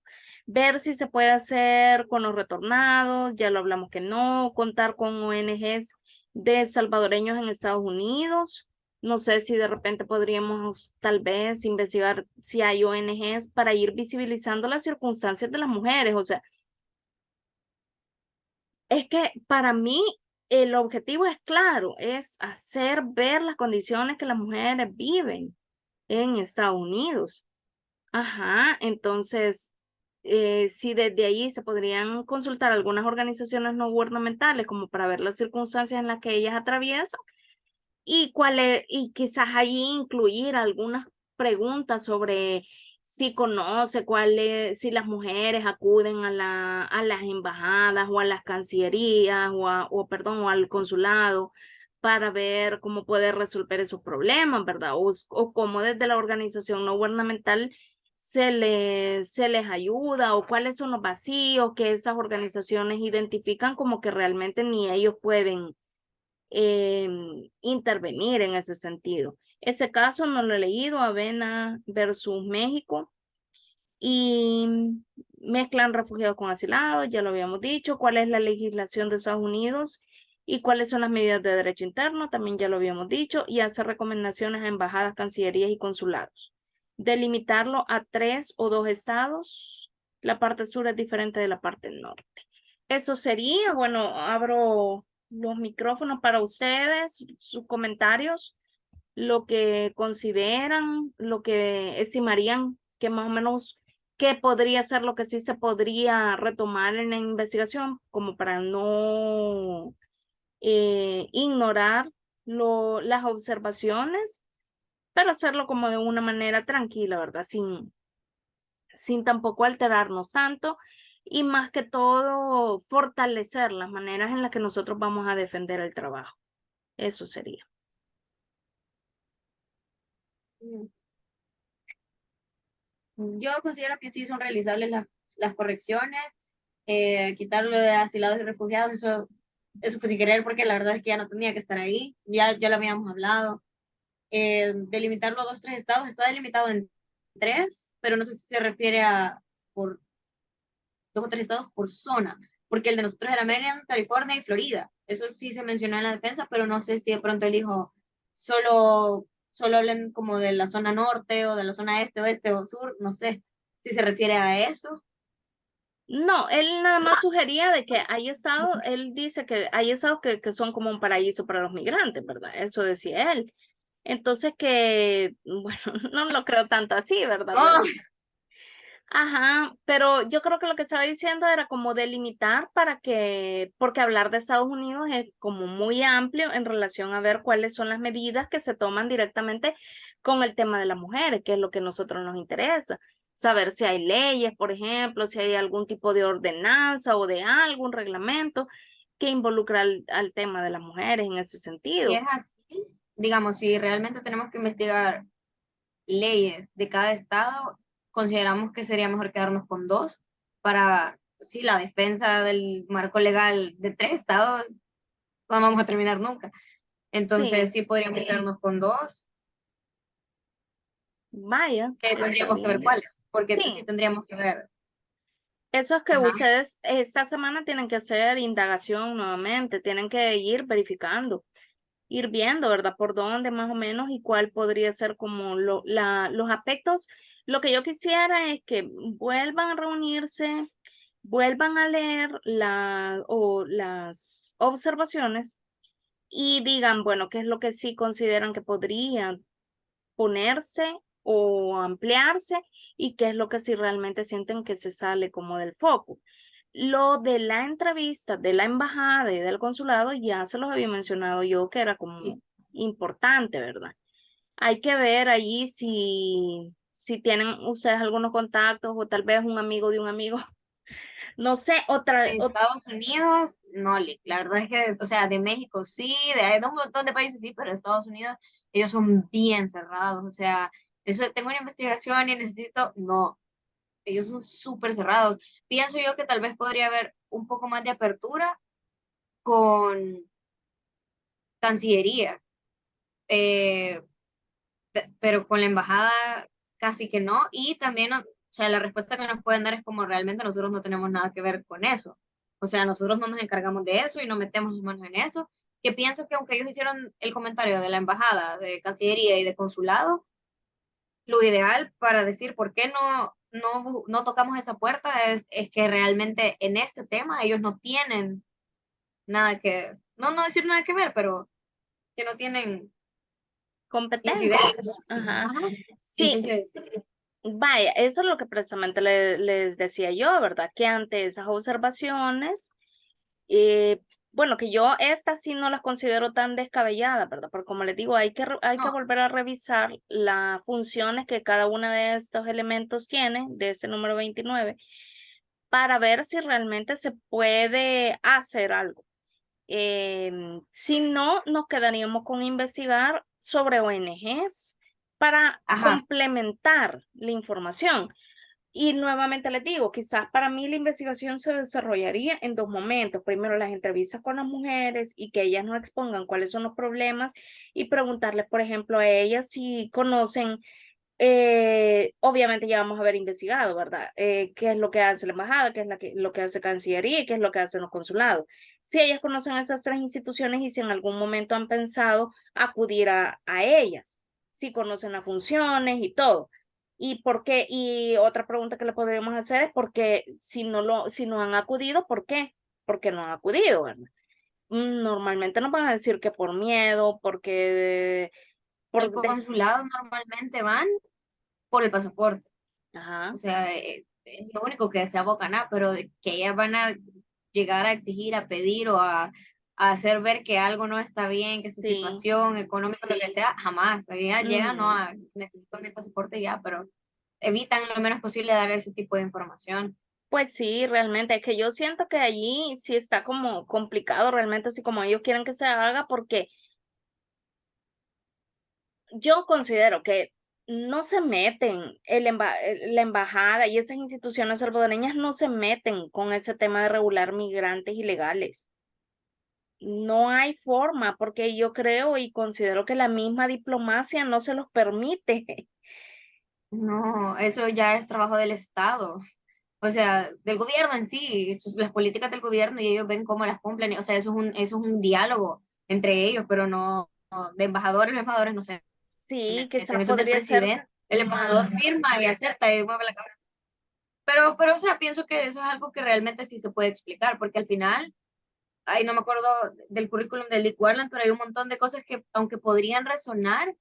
ver si se puede hacer con los retornados, ya lo hablamos que no, contar con ONGs de salvadoreños en Estados Unidos. No sé si de repente podríamos tal vez investigar si hay ONGs para ir visibilizando las circunstancias de las mujeres. O sea, es que para mí el objetivo es claro, es hacer ver las condiciones que las mujeres viven en Estados Unidos. Ajá, entonces, si desde ahí se podrían consultar algunas organizaciones no gubernamentales como para ver las circunstancias en las que ellas atraviesan y quizás ahí incluir algunas preguntas sobre si conoce si las mujeres acuden a las embajadas o a las cancillerías perdón, o al consulado para ver cómo puede resolver esos problemas, ¿verdad? O cómo desde la organización no gubernamental se les ayuda o cuáles son los vacíos que esas organizaciones identifican como que realmente ni ellos pueden intervenir en ese sentido. Ese caso no lo he leído, Avena versus México, y mezclan refugiados con asilados, ya lo habíamos dicho, cuál es la legislación de Estados Unidos y cuáles son las medidas de derecho interno, también ya lo habíamos dicho, y hace recomendaciones a embajadas, cancillerías y consulados. Delimitarlo a 3 o 2 estados, la parte sur es diferente de la parte norte. Eso sería, bueno, abro los micrófonos para ustedes, sus comentarios, lo que consideran, lo que estimarían que más o menos, qué podría ser lo que sí se podría retomar en la investigación, como para no ignorar las observaciones, pero hacerlo como de una manera tranquila, ¿verdad? Sin tampoco alterarnos tanto y más que todo fortalecer las maneras en las que nosotros vamos a defender el trabajo. Eso sería. Mm. Yo considero que sí son realizables las correcciones, quitarlo de asilados y refugiados, eso fue sin querer porque la verdad es que ya no tenía que estar ahí, ya lo habíamos hablado. Delimitarlo a 2, 3 estados, está delimitado en 3, pero no sé si se refiere a por 2 o 3 estados por zona, porque el de nosotros era Maryland, California y Florida. Eso sí se mencionó en la defensa, pero no sé si de pronto él dijo solo hablen como de la zona norte o de la zona este, oeste o sur, no sé si se refiere a eso. No, él nada más sugería de que hay estados, él dice que hay estados que son como un paraíso para los migrantes, ¿verdad? Eso decía él. Entonces que, bueno, no lo creo tanto así, ¿verdad? Oh, Ajá, pero yo creo que lo que estaba diciendo era como delimitar porque hablar de Estados Unidos es como muy amplio en relación a ver cuáles son las medidas que se toman directamente con el tema de las mujeres, que es lo que a nosotros nos interesa. Saber si hay leyes, por ejemplo, si hay algún tipo de ordenanza o de algún reglamento que involucra al tema de las mujeres en ese si sentido. es así, digamos, si realmente tenemos que investigar leyes de cada estado, consideramos que sería mejor quedarnos con 2 para, sí, la defensa del marco legal de 3 estados, no vamos a terminar nunca. Entonces Sí, sí podríamos quedarnos con 2, vaya, que está tendríamos que ver bien. cuáles, porque sí Sí, tendríamos que ver. eso es que Ajá, ustedes esta semana tienen que hacer indagación nuevamente, tienen que ir verificando, ir viendo, ¿verdad? Por dónde más o menos y cuál podría ser como los aspectos. Lo que yo quisiera es que vuelvan a reunirse, vuelvan a leer las observaciones y digan, bueno, qué es lo que sí consideran que podría ponerse o ampliarse y qué es lo que sí realmente sienten que se sale como del foco. Lo de la entrevista de la embajada y del consulado ya se los había mencionado yo que era como sí. importante, ¿verdad? Hay que ver allí si tienen ustedes algunos contactos o tal vez un amigo de un amigo, no sé, De Estados Unidos, no, la verdad es que, o sea, de México sí, de un montón de países sí, pero de Estados Unidos ellos son bien cerrados, o sea, eso tengo una investigación y necesito, no, ellos son súper cerrados. Pienso yo que tal vez podría haber un poco más de apertura con Cancillería, eh, pero con la embajada casi que no, y también, o sea, la respuesta que nos pueden dar es como realmente nosotros no tenemos nada que ver con eso. O sea, nosotros no nos encargamos de eso y no metemos las manos en eso. Que pienso que aunque ellos hicieron el comentario de la embajada, de Cancillería y de consulado, lo ideal para decir por qué no tocamos esa puerta es que realmente en este tema ellos no tienen nada que, no decir nada que ver, pero que no tienen competencias. incidencias. Ajá. Ajá. Sí, Entonces, vaya, eso es lo que precisamente les decía yo, ¿verdad? Que ante esas observaciones, eh, bueno, que yo estas sí no las considero tan descabelladas, ¿verdad? Porque como les digo, hay que no, volver a revisar las funciones que cada uno de estos elementos tiene, de este número 29, para ver si realmente se puede hacer algo. Si no, nos quedaríamos con investigar sobre ONGs para ajá, complementar la información. Y nuevamente les digo, quizás para mí la investigación se desarrollaría en dos momentos. Primero, las entrevistas con las mujeres y que ellas nos expongan cuáles son los problemas y preguntarles, por ejemplo, a ellas si conocen, obviamente ya vamos a haber investigado, ¿verdad? ¿Qué es lo que hace la embajada? ¿Qué es lo que hace Cancillería? ¿Y qué es lo que hacen los consulados? Si ellas conocen esas tres instituciones y si en algún momento han pensado acudir a ellas, si conocen las funciones y todo. ¿Y por qué? Y otra pregunta que le podríamos hacer es porque si no han acudido, ¿por qué? Porque no han acudido, ¿verdad? Normalmente nos van a decir que por miedo, porque el por consulado normalmente van por el pasaporte. O ajá, sea, es lo único que se abocan a, pero de que ellas van a llegar a exigir, a pedir o a hacer ver que algo no está bien, que su sí. situación económica, lo que sea, jamás. Ellas llegan, no, Ujú. necesito mi pasaporte ya, pero evitan lo menos posible dar ese tipo de información. Pues sí, realmente, es que yo siento que allí sí está como complicado realmente, así como ellos quieren que se haga, porque yo considero que no se meten, la embajada y esas instituciones salvadoreñas no se meten con ese tema de regular migrantes ilegales. No hay forma, porque yo creo y considero que la misma diplomacia no se los permite. No, eso ya es trabajo del Estado. O sea, del gobierno en sí, las políticas del gobierno y ellos ven cómo las cumplen. O sea, eso es un diálogo entre ellos, pero no de embajadores, los embajadores no se Sí, meten, quizás eso es del podría ser presidente. El embajador más, firma y acepta y mueve la cabeza. O sea, pienso que eso es algo que realmente sí se puede explicar, porque al final, ay, no me acuerdo del currículum de Lick Warland, pero hay un montón de cosas que, aunque podrían resonar,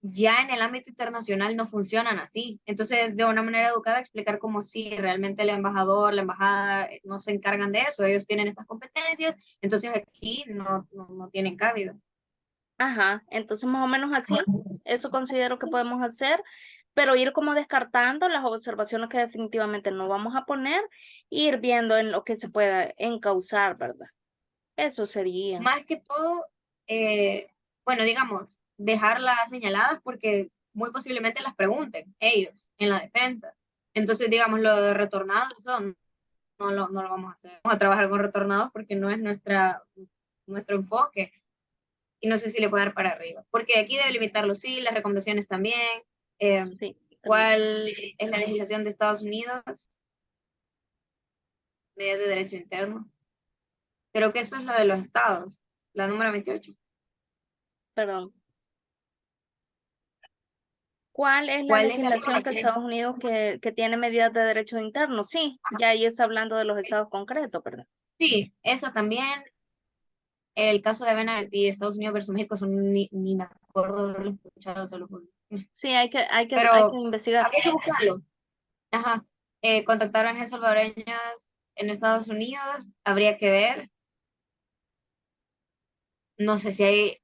ya en el ámbito internacional no funcionan así. Entonces, de una manera educada, explicar cómo sí, realmente el embajador, la embajada no se encargan de eso, ellos tienen estas competencias, entonces aquí no tienen cabida. ajá, entonces más o menos así, eso considero que podemos hacer, pero ir como descartando las observaciones que definitivamente no vamos a poner, e ir viendo en lo que se pueda encauzar, ¿verdad? Eso sería. Más que todo, eh, bueno, digamos, dejarlas señaladas porque muy posiblemente las pregunten ellos en la defensa. Entonces, digamos, lo de retornados, eso no lo vamos a hacer. Vamos a trabajar con retornados porque no es nuestro enfoque. y no sé si le puedo dar para arriba, porque aquí debe limitarlo, sí, las recomendaciones también. Sí, ¿Cuál es la legislación de Estados Unidos? Medidas de derecho interno. Creo que eso es lo de los estados, la número 28. perdón. ¿Cuál es la ¿Cuál es la legislación que legislación? Estados Unidos que tiene medidas de derecho interno? Sí, ya ahí está hablando de los estados concretos, ¿verdad? Sí, eso también. El caso de Avena y Estados Unidos versus México, son ni me acuerdo de haberlo escuchado solo por... Sí, hay que Pero investigar. habría que buscarlo. Ajá. Contactar a ONG salvadoreñas en Estados Unidos, habría que ver. No sé si hay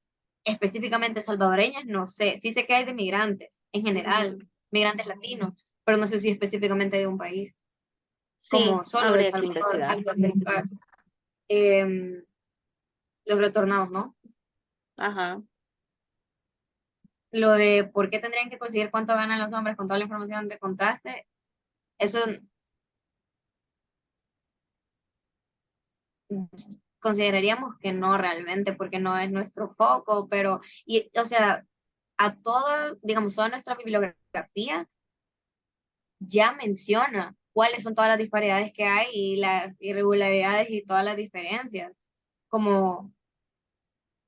específicamente salvadoreñas, no sé. Sí sé que hay de migrantes en general, migrantes latinos, pero no sé si específicamente de un país, Sí, como solo de habría que Salvador. investigar. Algo de buscar. Em, los retornados, ¿no? Ajá. Lo de por qué tendrían que conseguir cuánto ganan los hombres con toda la información de contraste, eso consideraríamos que no realmente, porque no es nuestro foco, pero, y, o sea, a todo, digamos, toda nuestra bibliografía ya menciona cuáles son todas las disparidades que hay y las irregularidades y todas las diferencias, como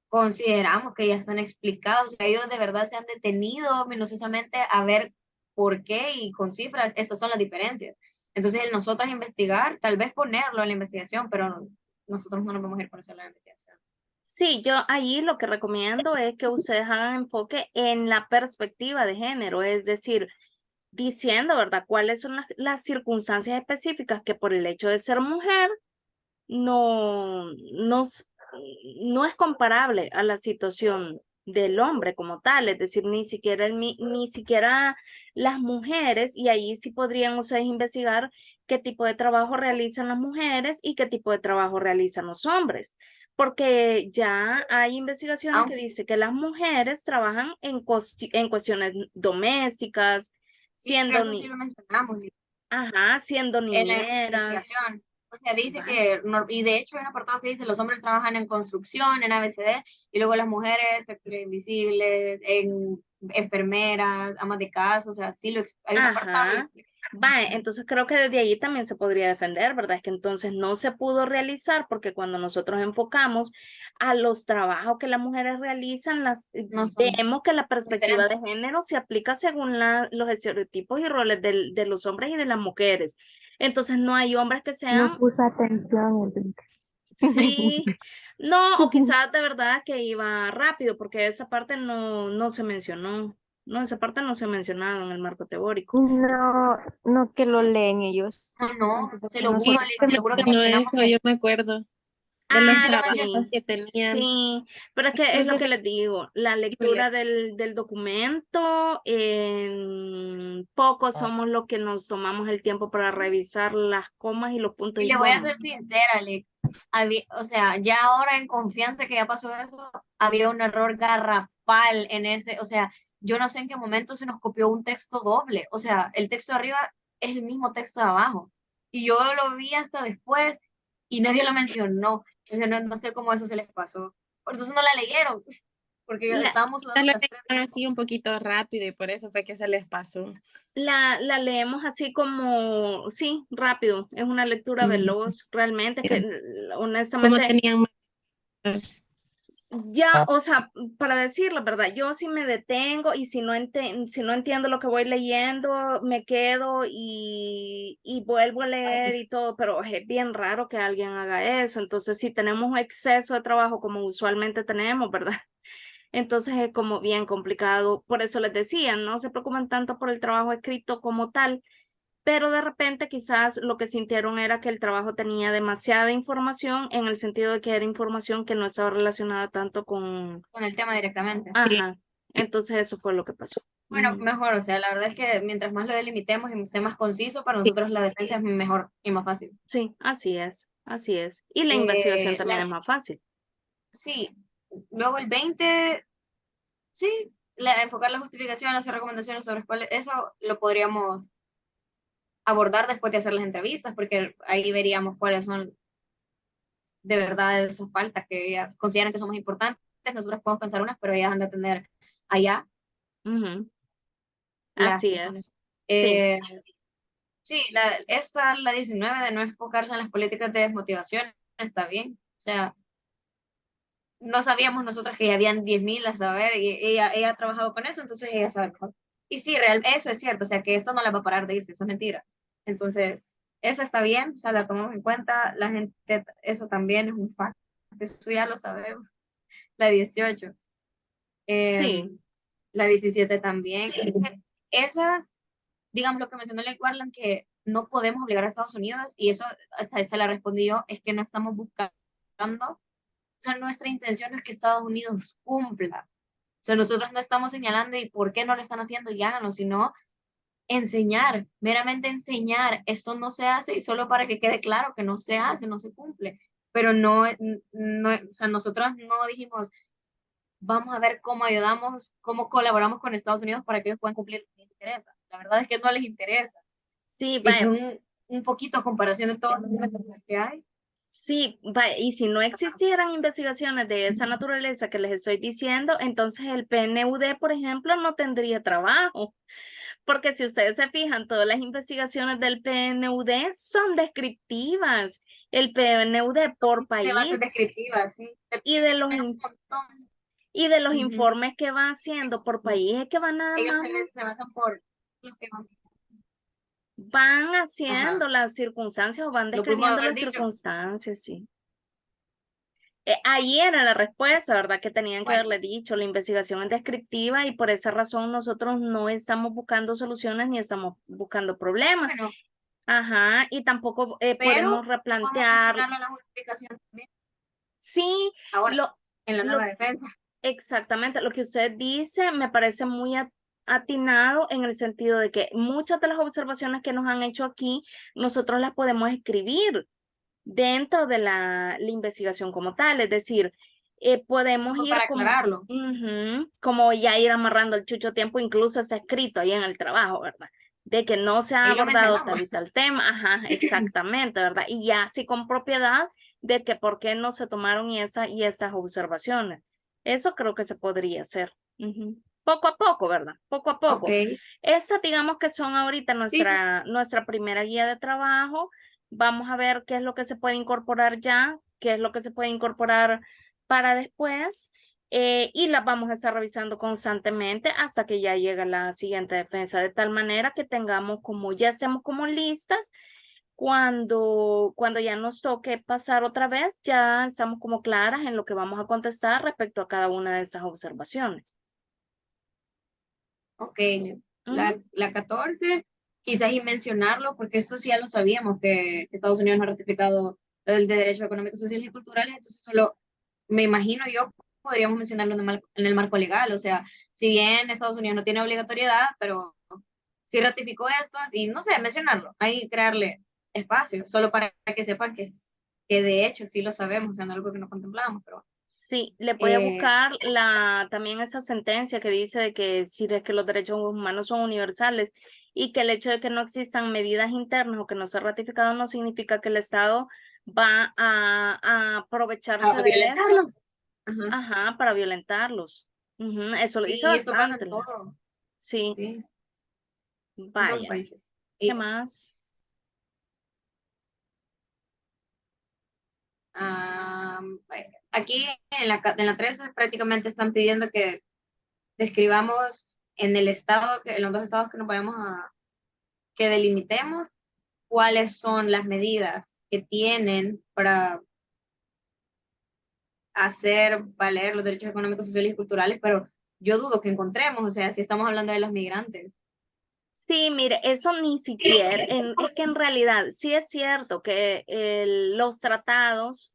consideramos que ya están explicados, o sea, ellos de verdad se han detenido minuciosamente a ver por qué y con cifras, estas son las diferencias. Entonces, el nosotros investigar, tal vez ponerlo en la investigación, pero nosotros no nos vamos a ir por hacer la investigación. Sí, yo ahí lo que recomiendo es que ustedes hagan enfoque en la perspectiva de género, es decir, diciendo, ¿verdad?, cuáles son las circunstancias específicas que por el hecho de ser mujer no, no, no es comparable a la situación del hombre como tal, es decir, ni siquiera las mujeres, y ahí sí podrían ustedes investigar qué tipo de trabajo realizan las mujeres y qué tipo de trabajo realizan los hombres, porque ya hay investigaciones que Aunque dicen que las mujeres trabajan en cuestiones domésticas, sí, pero siendo, eso sí lo mencionamos ajá, siendo en la niñeras, investigación. O sea, dice ¿va? que, y de hecho hay un apartado que dice los hombres trabajan en construcción, en ABCD, y luego las mujeres, sectores invisibles, en enfermeras, amas de casa, o sea, sí hay un apartado que lo Ajá. explica. Va, entonces creo que desde allí también se podría defender, ¿verdad? Es que entonces no se pudo realizar porque cuando nosotros enfocamos a los trabajos que las mujeres realizan, No son vemos que la perspectiva diferentes. de género se aplica según los estereotipos y roles de los hombres y de las mujeres. Entonces no hay hombres que No sean, puse atención, Enrique. sí, no, o quizás de verdad que iba rápido porque esa parte no se mencionó. No, esa parte no se ha mencionado en el marco teórico. No, no que lo leen ellos. No, no, se Porque lo juro, nosotros Alex, Se se lo juro que mencionó mencionamos eso, que yo me acuerdo de los Ah, sí lo trabajos mencionamos. sí, que tenían. sí, pero es que es lo Incluso que fue les digo, la Julia. lectura del documento, pocos somos los que nos tomamos el tiempo para revisar las comas y los puntos Y y le voy a comas. ser sincera, Alex. O sea, ya ahora en confianza que ya pasó eso, había un error garrafal en ese, o sea, yo no sé en qué momento se nos copió un texto doble, o sea, el texto de arriba es el mismo texto de abajo. Y yo lo vi hasta después y nadie lo mencionó. O sea, no sé cómo eso se les pasó. Por eso no la leyeron, porque La, estábamos Quizás sudando lo las tres. tenían así un poquito rápido y por eso fue que se les pasó. la leemos así como, sí, rápido, es una lectura Mm, veloz, realmente, que Como honestamente. tenían más. Ya, o sea, para decir la verdad, yo sí me detengo y si no entiendo lo que voy leyendo, me quedo y vuelvo a leer y todo, pero es bien raro que alguien haga eso. Entonces, si tenemos un exceso de trabajo como usualmente tenemos, ¿verdad? Entonces es como bien complicado. Por eso les decía, no se preocupen tanto por el trabajo escrito como tal, pero de repente quizás lo que sintieron era que el trabajo tenía demasiada información en el sentido de que era información que no estaba relacionada tanto con, Con el tema directamente. Sí. ajá, entonces eso fue lo que pasó. Bueno, Ujú. mejor, o sea, la verdad es que mientras más lo delimitemos y sea más conciso, para nosotros la defensa es mejor y más fácil. Sí, así es, así es. Y la investigación también es más fácil. Sí, luego el 20 sí, enfocar la justificación, hacer recomendaciones sobre cuáles, eso lo podríamos abordar después de hacer las entrevistas, porque ahí veríamos cuáles son de verdad esas faltas que ellas consideran que son más importantes nosotros podemos pensar unas, pero ellas han de tener allá Ujú. las Así que son. es. Sí, Sí, la 19 de no enfocarse en las políticas de desmotivación está bien. O sea, no sabíamos nosotros que ya habían 10.000 a saber, y ella ha trabajado con eso, entonces ella sabe mejor. Y sí, eso es cierto, o sea, que esto no la va a parar de irse, eso es mentira. Entonces, eso está bien, o sea, la tomamos en cuenta, la gente, eso también es un facto, eso ya lo sabemos. La 18, sí, la 17 también. Esas, digamos lo que mencionó Lake Warland, que no podemos obligar a Estados Unidos, y eso, hasta esa la respondí yo, es que no estamos buscando, o sea, nuestra intención es que Estados Unidos cumpla. O sea, nosotros no estamos señalando y por qué no lo están haciendo y háganlo, sino enseñar, meramente enseñar. Esto no se hace y solo para que quede claro que no se hace, no se cumple. Pero no, o sea, nosotros no dijimos, vamos a ver cómo ayudamos, cómo colaboramos con Estados Unidos para que ellos puedan cumplir lo que les interesa. La verdad es que no les interesa. sí, Es vaya, un poquito a comparación de todos los métodos que hay. sí, vaya, y si no existieran investigaciones de esa naturaleza que les estoy diciendo, entonces el PNUD, por ejemplo, no tendría trabajo. Porque si ustedes se fijan, todas las investigaciones del PNUD son descriptivas. El PNUD por De bases país descriptivas, sí. y de Tiene que los, ver un montón. y de los Ujú. informes que va haciendo por país es que van nada Ellos más, se basan por los que van ajá, haciendo las circunstancias o van lo pudimos describiendo haber las dicho. circunstancias, sí. Ahí era la respuesta, ¿verdad? Que tenían que Bueno, haberle dicho, la investigación es descriptiva y por esa razón nosotros no estamos buscando soluciones ni estamos buscando problemas. bueno, Ajá, y tampoco pero podemos podemos replantear. mencionarlo en la justificación también, Sí, ahora, lo, en la lo, nueva defensa. exactamente, lo que usted dice me parece muy atinado en el sentido de que muchas de las observaciones que nos han hecho aquí, nosotros las podemos escribir dentro de la investigación como tal, es decir, podemos Como ir para como, aclararlo. como ya ir amarrando el chucho tiempo, incluso está escrito ahí en el trabajo, ¿verdad? De que no se ha Ahí lo abordado tal y mencionamos. tal tema, ajá, exactamente, ¿verdad? Y ya así con propiedad de que por qué no se tomaron y estas observaciones. Eso creo que se podría hacer. Ujú. Poco a poco, ¿verdad? Poco a Ok, poco. Estas, digamos que son ahorita sí, sí, sí. nuestra primera guía de trabajo. Vamos a ver qué es lo que se puede incorporar ya, qué es lo que se puede incorporar para después, y las vamos a estar revisando constantemente hasta que ya llegue la siguiente defensa, de tal manera que tengamos como, ya estemos como listas, cuando ya nos toque pasar otra vez, ya estamos como claras en lo que vamos a contestar respecto a cada una de estas observaciones. Ok, Ujú. la 14, quizás y mencionarlo, porque esto sí ya lo sabíamos, que Estados Unidos no ha ratificado el de derechos económicos, sociales y culturales, entonces solo me imagino yo podríamos mencionarlo en el marco legal, o sea, si bien Estados Unidos no tiene obligatoriedad, pero sí ratificó esto, y no sé, mencionarlo, ahí crearle espacio, solo para que sepan que de hecho sí lo sabemos, o sea, no es algo que no contemplamos, pero Sí, le voy a eh, buscar también esa sentencia que dice de que si es que los derechos humanos son universales y que el hecho de que no existan medidas internas o que no sea ratificado no significa que el Estado va a aprovecharse a de eso, violentarlos. Ajá. ajá, para violentarlos. Ujú, eso lo dice Y esto pasa bastante. en todo, Sí, sí, en todos los vaya. países. ¿Qué Y más? ah, aquí en la 13 prácticamente están pidiendo que describamos en el estado, en los dos estados que nos vayamos que delimitemos cuáles son las medidas que tienen para hacer valer los derechos económicos, sociales y culturales, pero yo dudo que encontremos, o sea, si estamos hablando de los migrantes. Sí, mire, eso ni siquiera, es que en realidad sí es cierto que los tratados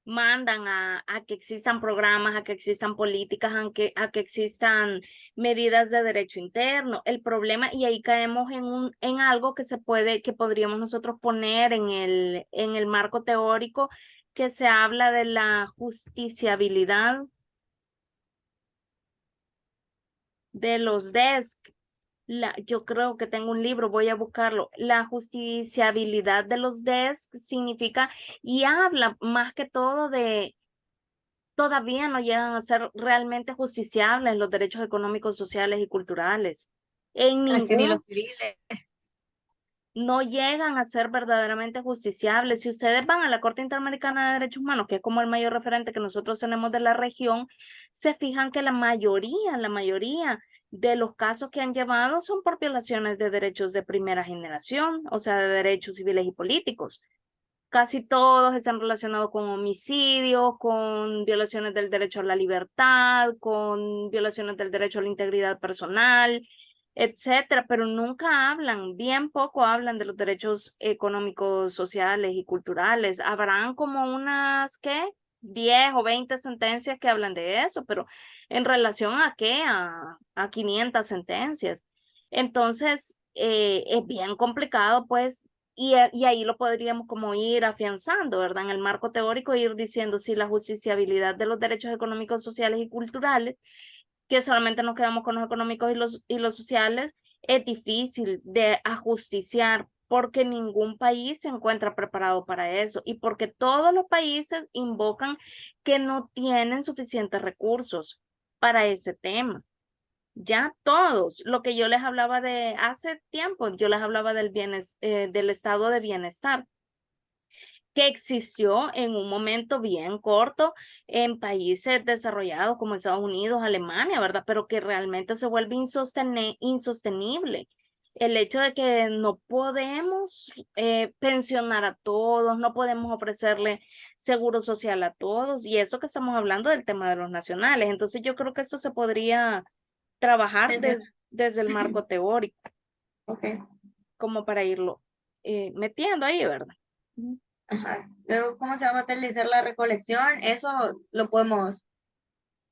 mandan a que existan programas, a que existan políticas, a que existan medidas de derecho interno. El problema, y ahí caemos en algo que que podríamos nosotros poner en el marco teórico, que se habla de la justiciabilidad de los DESC. Yo creo que tengo un libro, voy a buscarlo. La justiciabilidad de los DESC significa y habla más que todo de todavía no llegan a ser realmente justiciables los derechos económicos, sociales y culturales. En Pero es que ni ningún los civiles. no llegan a ser verdaderamente justiciables. Si ustedes van a la Corte Interamericana de Derechos Humanos, que es como el mayor referente que nosotros tenemos de la región, se fijan que la mayoría de los casos que han llevado son por violaciones de derechos de primera generación, o sea, de derechos civiles y políticos. Casi todos están relacionados con homicidios, con violaciones del derecho a la libertad, con violaciones del derecho a la integridad personal, etcétera, pero nunca hablan, bien poco hablan de los derechos económicos, sociales y culturales. Habrán como unas, ¿qué? 10 o 20 sentencias que hablan de eso, pero ¿en relación a qué? A 500 sentencias. Entonces, es bien complicado, pues, y ahí lo podríamos como ir afianzando, ¿verdad? En el marco teórico, ir diciendo si la justiciabilidad de los derechos económicos, sociales y culturales, que solamente nos quedamos con los económicos y los sociales, es difícil de ajusticiar porque ningún país se encuentra preparado para eso y porque todos los países invocan que no tienen suficientes recursos para ese tema. Ya todos, lo que yo les hablaba de hace tiempo, yo les hablaba del estado de bienestar que existió en un momento bien corto en países desarrollados como Estados Unidos, Alemania, ¿verdad? Pero que realmente se vuelve insostenible. El hecho de que no podemos pensionar a todos, no podemos ofrecerle seguro social a todos, y eso que estamos hablando del tema de los nacionales. Entonces yo creo que esto se podría trabajar Pensionar. desde el marco teórico, Ok. como para irlo metiendo ahí, ¿verdad? Ajá. Luego, ¿cómo se va a materializar la recolección? Eso lo podemos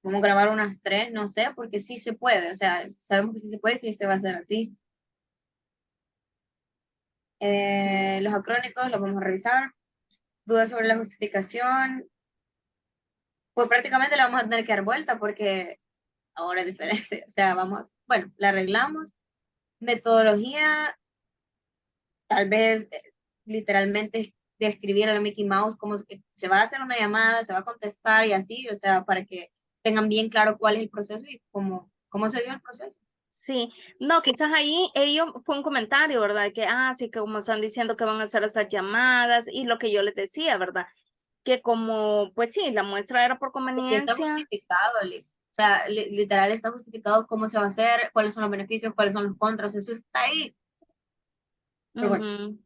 como grabar unas 3, no sé, porque sí se puede, o sea, sabemos que sí se puede, sí se va a hacer así. Los acrónicos los vamos a revisar. Dudas sobre la justificación, pues prácticamente la vamos a tener que dar vuelta porque ahora es diferente. O sea, bueno, la arreglamos. Metodología, tal vez literalmente describir a la Mickey Mouse cómo se va a hacer una llamada, se va a contestar y así, o sea, para que tengan bien claro cuál es el proceso y cómo se dio el proceso. Sí, no, quizás ahí ellos fue un comentario, ¿verdad? Que, sí, que como están diciendo que van a hacer esas llamadas y lo que yo les decía, ¿verdad? Que como, pues sí, la muestra era por Que está conveniencia. justificado, o sea, literal está justificado cómo se va a hacer, cuáles son los beneficios, cuáles son los contras, eso está ahí. Pero bueno. Ujú.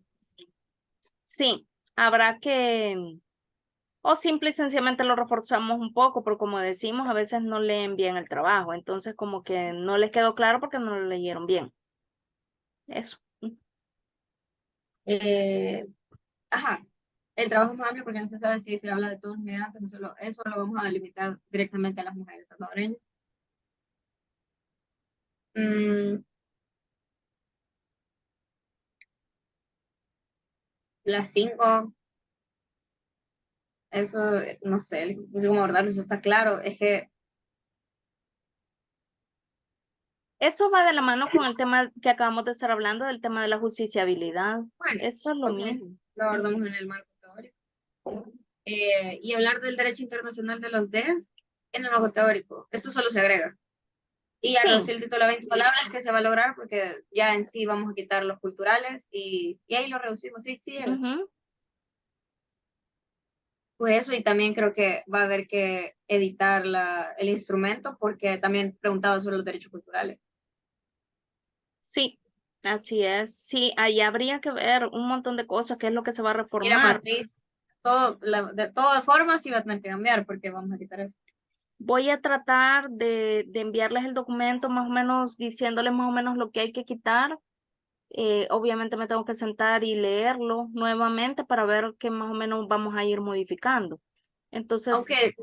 Sí, habrá que, o simple y sencillamente lo reforzamos un poco, pero como decimos, a veces no leen bien el trabajo, entonces como que no les quedó claro porque no lo leyeron bien. Eso. Eh, ajá, el trabajo es más amplio porque no se sabe si se habla de todos los migrantes, eso lo vamos a delimitar directamente a las mujeres salvadoreñas. Mm, las 5, eso, no sé, no sé cómo abordarlo, eso está claro, es que, Eso va de la mano con el tema que acabamos de estar hablando, del tema de la justiciabilidad. bueno, Eso es lo ok, mismo. lo abordamos en el marco teórico. Y hablar del derecho internacional de los DES en el marco teórico, eso solo se agrega. Y a Sí, reducir el título a 20 palabras que se va a lograr porque ya en sí vamos a quitar los culturales y ahí lo reducimos. Sí, sí. ujú, Pues eso, y también creo que va a haber que editar el instrumento porque también preguntaba sobre los derechos culturales. sí, así es. Sí, ahí habría que ver un montón de cosas, qué es lo que se va a Y la reformar. matriz, de todas formas, sí va a tener que cambiar porque vamos a quitar eso. Voy a tratar de enviarles el documento más o menos, diciéndoles más o menos lo que hay que quitar. Obviamente me tengo que sentar y leerlo nuevamente para ver qué más o menos vamos a ir modificando. Entonces, Aunque,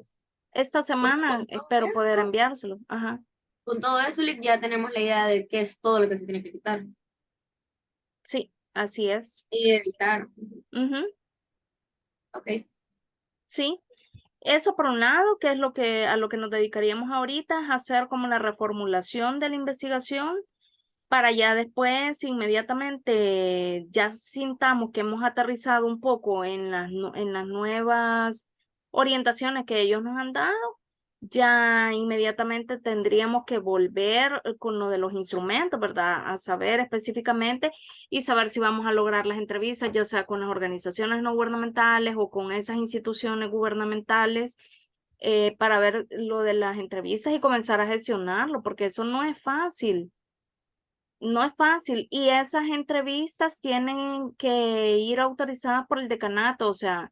esta o sea, semana espero poder enviárselo. Ajá. con todo eso, Lick, ya tenemos la idea de qué es todo lo que se tiene que quitar Sí, así es. y editar. Ujú, Ok. sí. Eso por un lado, que es a lo que nos dedicaríamos ahorita, es hacer como la reformulación de la investigación para ya después, inmediatamente, ya sintamos que hemos aterrizado un poco en las nuevas orientaciones que ellos nos han dado, ya inmediatamente tendríamos que volver con lo de los instrumentos, ¿verdad? A saber específicamente y saber si vamos a lograr las entrevistas, ya sea con las organizaciones no gubernamentales o con esas instituciones gubernamentales, para ver lo de las entrevistas y comenzar a gestionarlo, porque eso no es fácil. No es fácil. Y esas entrevistas tienen que ir autorizadas por el decanato. O sea,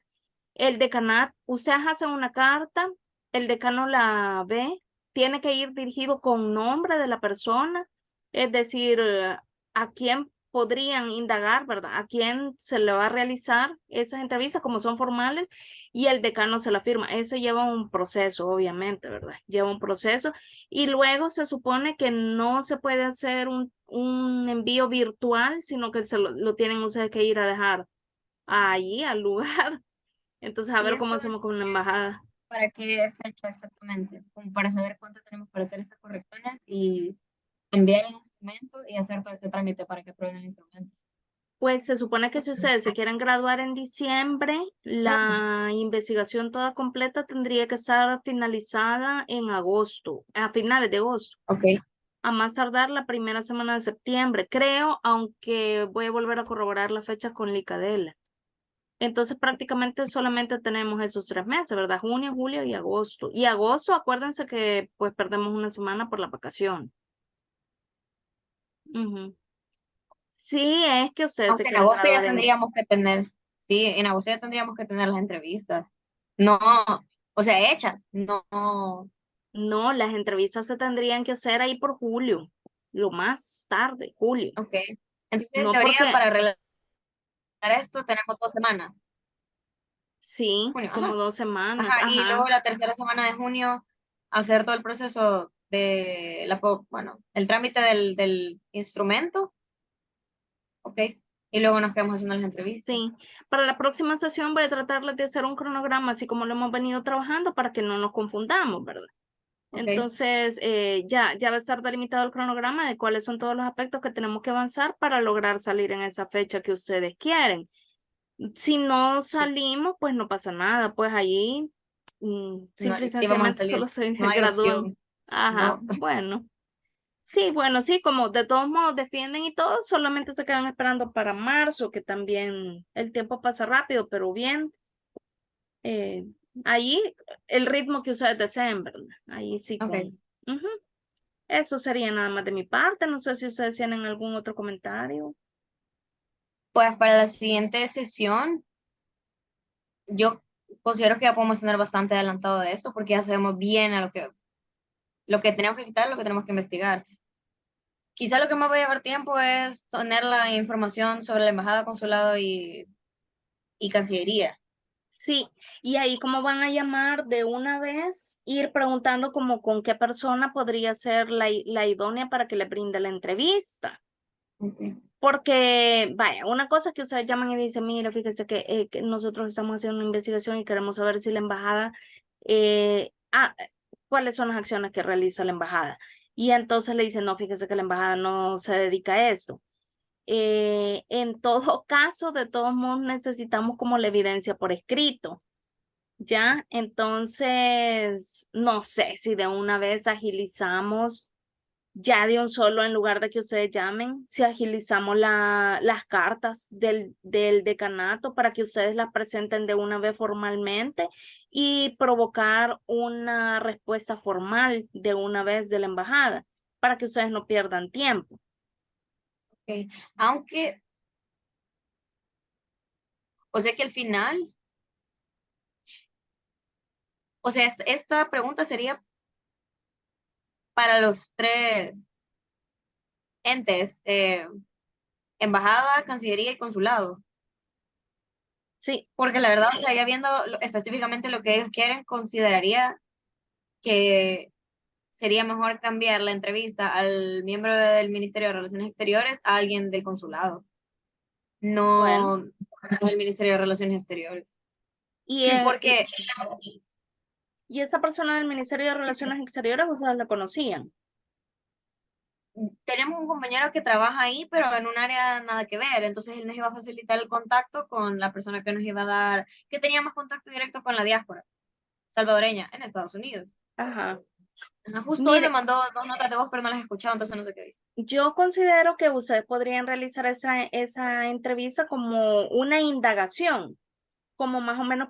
el decanato, ustedes hacen una carta, el decano la ve, tiene que ir dirigido con nombre de la persona, es decir, a quién podrían indagar, ¿verdad? A quién se le va a realizar esas entrevistas, como son formales, y el decano se la firma. Eso lleva un proceso, obviamente, ¿verdad? Lleva un proceso. Y luego se supone que no se puede hacer un envío virtual, sino que lo tienen ustedes que ir a dejar allí, al lugar. Entonces, a ¿Y ver cómo esto hacemos con una embajada. para qué fecha exactamente? Como para saber cuánto tenemos para hacer estas correcciones y enviar el instrumento y hacer todo este trámite para que aprueben el instrumento. Pues se supone que si ustedes se quieren graduar en diciembre, la investigación toda completa tendría que estar finalizada en agosto, a finales de agosto, Ok, a más tardar la primera semana de septiembre, creo, aunque voy a volver a corroborar la fecha con Licadela. Entonces prácticamente solamente tenemos esos 3 meses, ¿verdad? Junio, julio y agosto. Y agosto, acuérdense que pues perdemos una semana por la vacación. Ujú. Sí, es que ustedes se aunque en quieren agosto ya graduar en... tendríamos que tener, sí, en agosto ya tendríamos que tener las entrevistas. No, o sea, hechas, no, No, las entrevistas se tendrían que hacer ahí por julio, lo más tarde, julio. ok. Entonces, en No teoría, porque, para arreglar esto tenemos 2 semanas. sí, Junio, como ajá. 2 semanas, Ajá, y luego ajá. la tercera semana de junio hacer todo el proceso de bueno, el trámite del instrumento, ok, y luego nos quedamos haciendo las entrevistas. Sí, para la próxima sesión voy a tratar de hacer un cronograma así como lo hemos venido trabajando para que no nos confundamos, ¿verdad? Ok, Entonces, ya va a estar delimitado el cronograma de cuáles son todos los aspectos que tenemos que avanzar para lograr salir en esa fecha que ustedes quieren. Si no sí, salimos, pues no pasa nada, pues allí no, simple y sí vamos a sencillamente salir, solo se no hay gradúan. opción, Ajá, no, bueno. Sí, bueno, sí, como de todos modos defienden y todo, solamente se quedan esperando para marzo, que también el tiempo pasa rápido, pero bien. eh, Ahí el ritmo que ustedes deseen, ¿verdad? Ahí sí ok. con... Ujú. Eso sería nada más de mi parte. No sé si ustedes tienen algún otro comentario. Pues para la siguiente sesión, yo considero que ya podemos tener bastante adelantado de esto porque ya sabemos bien a lo que tenemos que quitar, lo que tenemos que investigar. Quizá lo que más va a llevar tiempo es tener la información sobre la embajada, consulado y cancillería. Sí, y ahí como van a llamar de una vez, ir preguntando como con qué persona podría ser la idónea para que le brinde la entrevista. Ok, Porque, vaya, una cosa es que ustedes llaman y dicen, mira, fíjese que nosotros estamos haciendo una investigación y queremos saber si la embajada, eh, ah, cuáles son las acciones que realiza la embajada. Y entonces le dicen, no, fíjese que la embajada no se dedica a esto. En todo caso, de todos modos, necesitamos como la evidencia por escrito. ¿Ya? Entonces, no sé si de una vez agilizamos ya de un solo, en lugar de que ustedes llamen, si agilizamos las cartas del decanato para que ustedes las presenten de una vez formalmente y provocar una respuesta formal de una vez de la embajada para que ustedes no pierdan tiempo. ok. Aunque, o sea que al final, o sea, esta pregunta sería para los tres entes, embajada, cancillería y consulado. Sí, Porque la verdad, o sea, ya viendo específicamente lo que ellos quieren, consideraría que sería mejor cambiar la entrevista al miembro del Ministerio de Relaciones Exteriores a alguien del consulado, bueno. no del Ministerio de Relaciones Exteriores. Y, eh, y, Porque y esa persona del Ministerio de Relaciones Exteriores, ustedes la conocían. tenemos un compañero que trabaja ahí, pero en un área nada que ver, entonces él nos iba a facilitar el contacto con la persona que nos iba a dar, que tenía más contacto directo con la diáspora. salvadoreña en Estados Unidos. Ajá. Ajá, justo hoy me Mire, mandó 2 notas de voz, pero no las he escuchado, entonces no sé qué dice. yo considero que ustedes podrían realizar esa entrevista como una indagación, como más o menos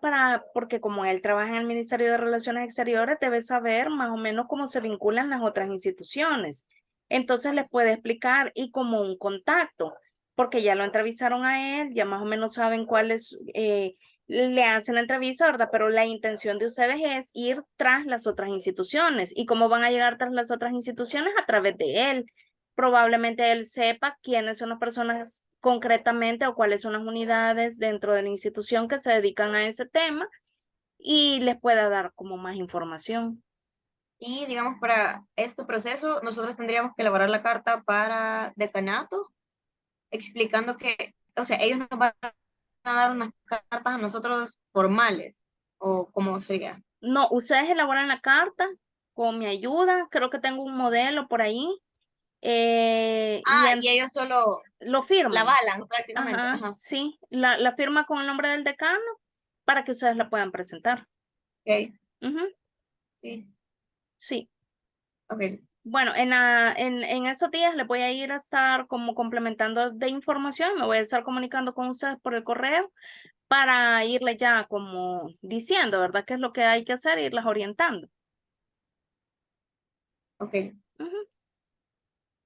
porque como él trabaja en el Ministerio de Relaciones Exteriores, debe saber más o menos cómo se vinculan las otras instituciones. Entonces les puede explicar y como un contacto, porque ya lo entrevistaron a él, ya más o menos saben cuáles, le hacen la entrevista, ¿verdad? Pero la intención de ustedes es ir tras las otras instituciones. ¿Y cómo van a llegar tras las otras instituciones? A través de él. Probablemente él sepa quiénes son las personas concretamente o cuáles son las unidades dentro de la institución que se dedican a ese tema y les pueda dar como más información. Y digamos, para este proceso, nosotros tendríamos que elaborar la carta para decanato, explicando que, o sea, ellos nos van a dar unas cartas a nosotros formales, o como sería. No, ustedes elaboran la carta con mi ayuda, creo que tengo un modelo por ahí y Y ellos solo lo la firman. avalan prácticamente. Ajá, Ajá, sí, la firma con el nombre del decano para que ustedes la puedan presentar. ok, Ujú, sí, sí. ok. Bueno, en esos días les voy a ir a estar como complementando de información, me voy a estar comunicando con ustedes por el correo para irles ya como diciendo, ¿verdad? ¿Qué es lo que hay que hacer? Irlas orientando. Ok, Ujú.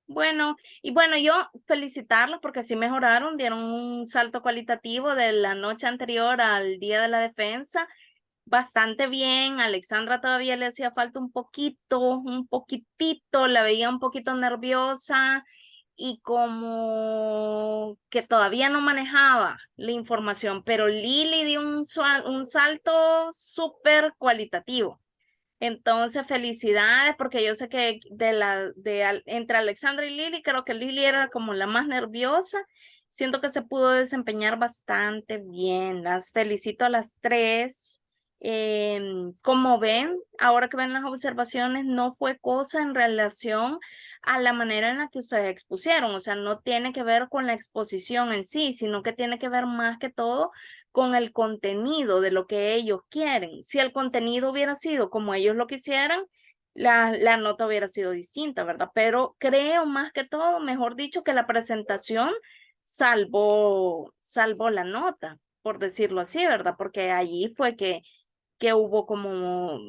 Bueno, y bueno, yo felicitarlos porque sí mejoraron, dieron un salto cualitativo de la noche anterior al Día de la Defensa. Bastante bien, Alexandra todavía le hacía falta un poquitito, la veía un poquito nerviosa y como que todavía no manejaba la información, pero Lili dio un salto súper cualitativo. Entonces, felicidades, porque yo sé que entre Alexandra y Lili, creo que Lili era como la más nerviosa. Siento que se pudo desempeñar bastante bien. Las felicito a las tres. Como ven, ahora que ven las observaciones, no fue cosa en relación a la manera en la que ustedes expusieron. O sea, no tiene que ver con la exposición en sí, sino que tiene que ver más que todo con el contenido de lo que ellos quieren. Si el contenido hubiera sido como ellos lo quisieran, la nota hubiera sido distinta, ¿verdad? Pero creo más que todo, mejor dicho, que la presentación salvó la nota, por decirlo así, ¿verdad? Porque allí fue que hubo como,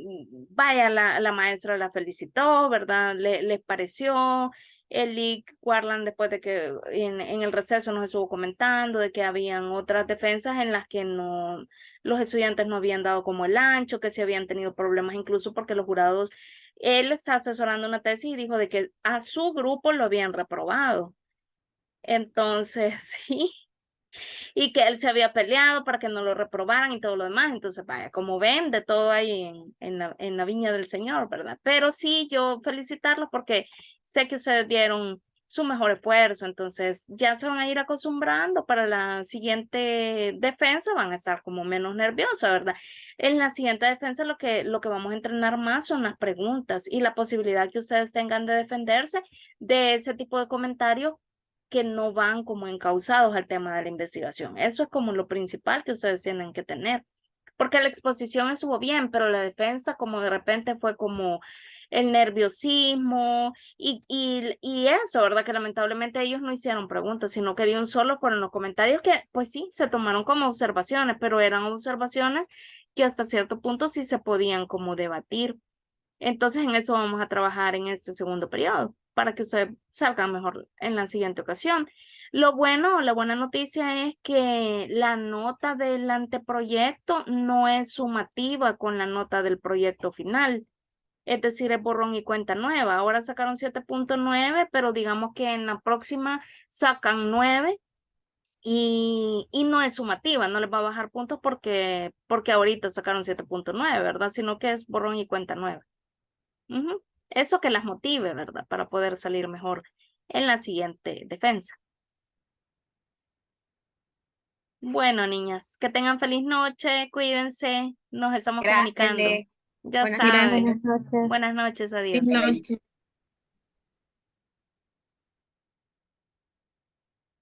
vaya, la maestra la felicitó, ¿verdad? Les pareció. Eli Warland, después de que en el receso nos estuvo comentando de que habían otras defensas en las que no, los estudiantes no habían dado como el ancho, que se habían tenido problemas incluso porque los jurados, él está asesorando una tesis y dijo de que a su grupo lo habían reprobado. Entonces, sí, y que él se había peleado para que no lo reprobaran y todo lo demás. Entonces, vaya, como ven, de todo ahí en la viña del Señor, ¿verdad? Pero sí, yo felicitarlos porque sé que ustedes dieron su mejor esfuerzo, entonces ya se van a ir acostumbrando para la siguiente defensa, van a estar como menos nerviosos, ¿verdad? En la siguiente defensa lo que vamos a entrenar más son las preguntas y la posibilidad que ustedes tengan de defenderse de ese tipo de comentarios que no van como encausados al tema de la investigación. Eso es como lo principal que ustedes tienen que tener, porque la exposición estuvo bien, pero la defensa como de repente fue como el nerviosismo y eso, ¿verdad? Que lamentablemente ellos no hicieron preguntas, sino que dio un solo fueron los comentarios que pues sí, se tomaron como observaciones, pero eran observaciones que hasta cierto punto sí se podían como debatir. Entonces en eso vamos a trabajar en este segundo periodo para que ustedes salgan mejor en la siguiente ocasión. Lo bueno, la buena noticia es que la nota del anteproyecto no es sumativa con la nota del proyecto final. Es decir, es borrón y cuenta nueva. Ahora sacaron 7.9, pero digamos que en la próxima sacan 9 y no es sumativa, no les va a bajar puntos porque ahorita sacaron 7.9, ¿verdad? Sino que es borrón y cuenta nueva. Ujú. Eso que las motive, ¿verdad? Para poder salir mejor en la siguiente defensa. Bueno, niñas, que tengan feliz noche, cuídense, nos estamos Gracias, comunicando. Le. Ya Buenas saben. Gracias. Buenas noches. Buenas noches, adiós. Buenas noches.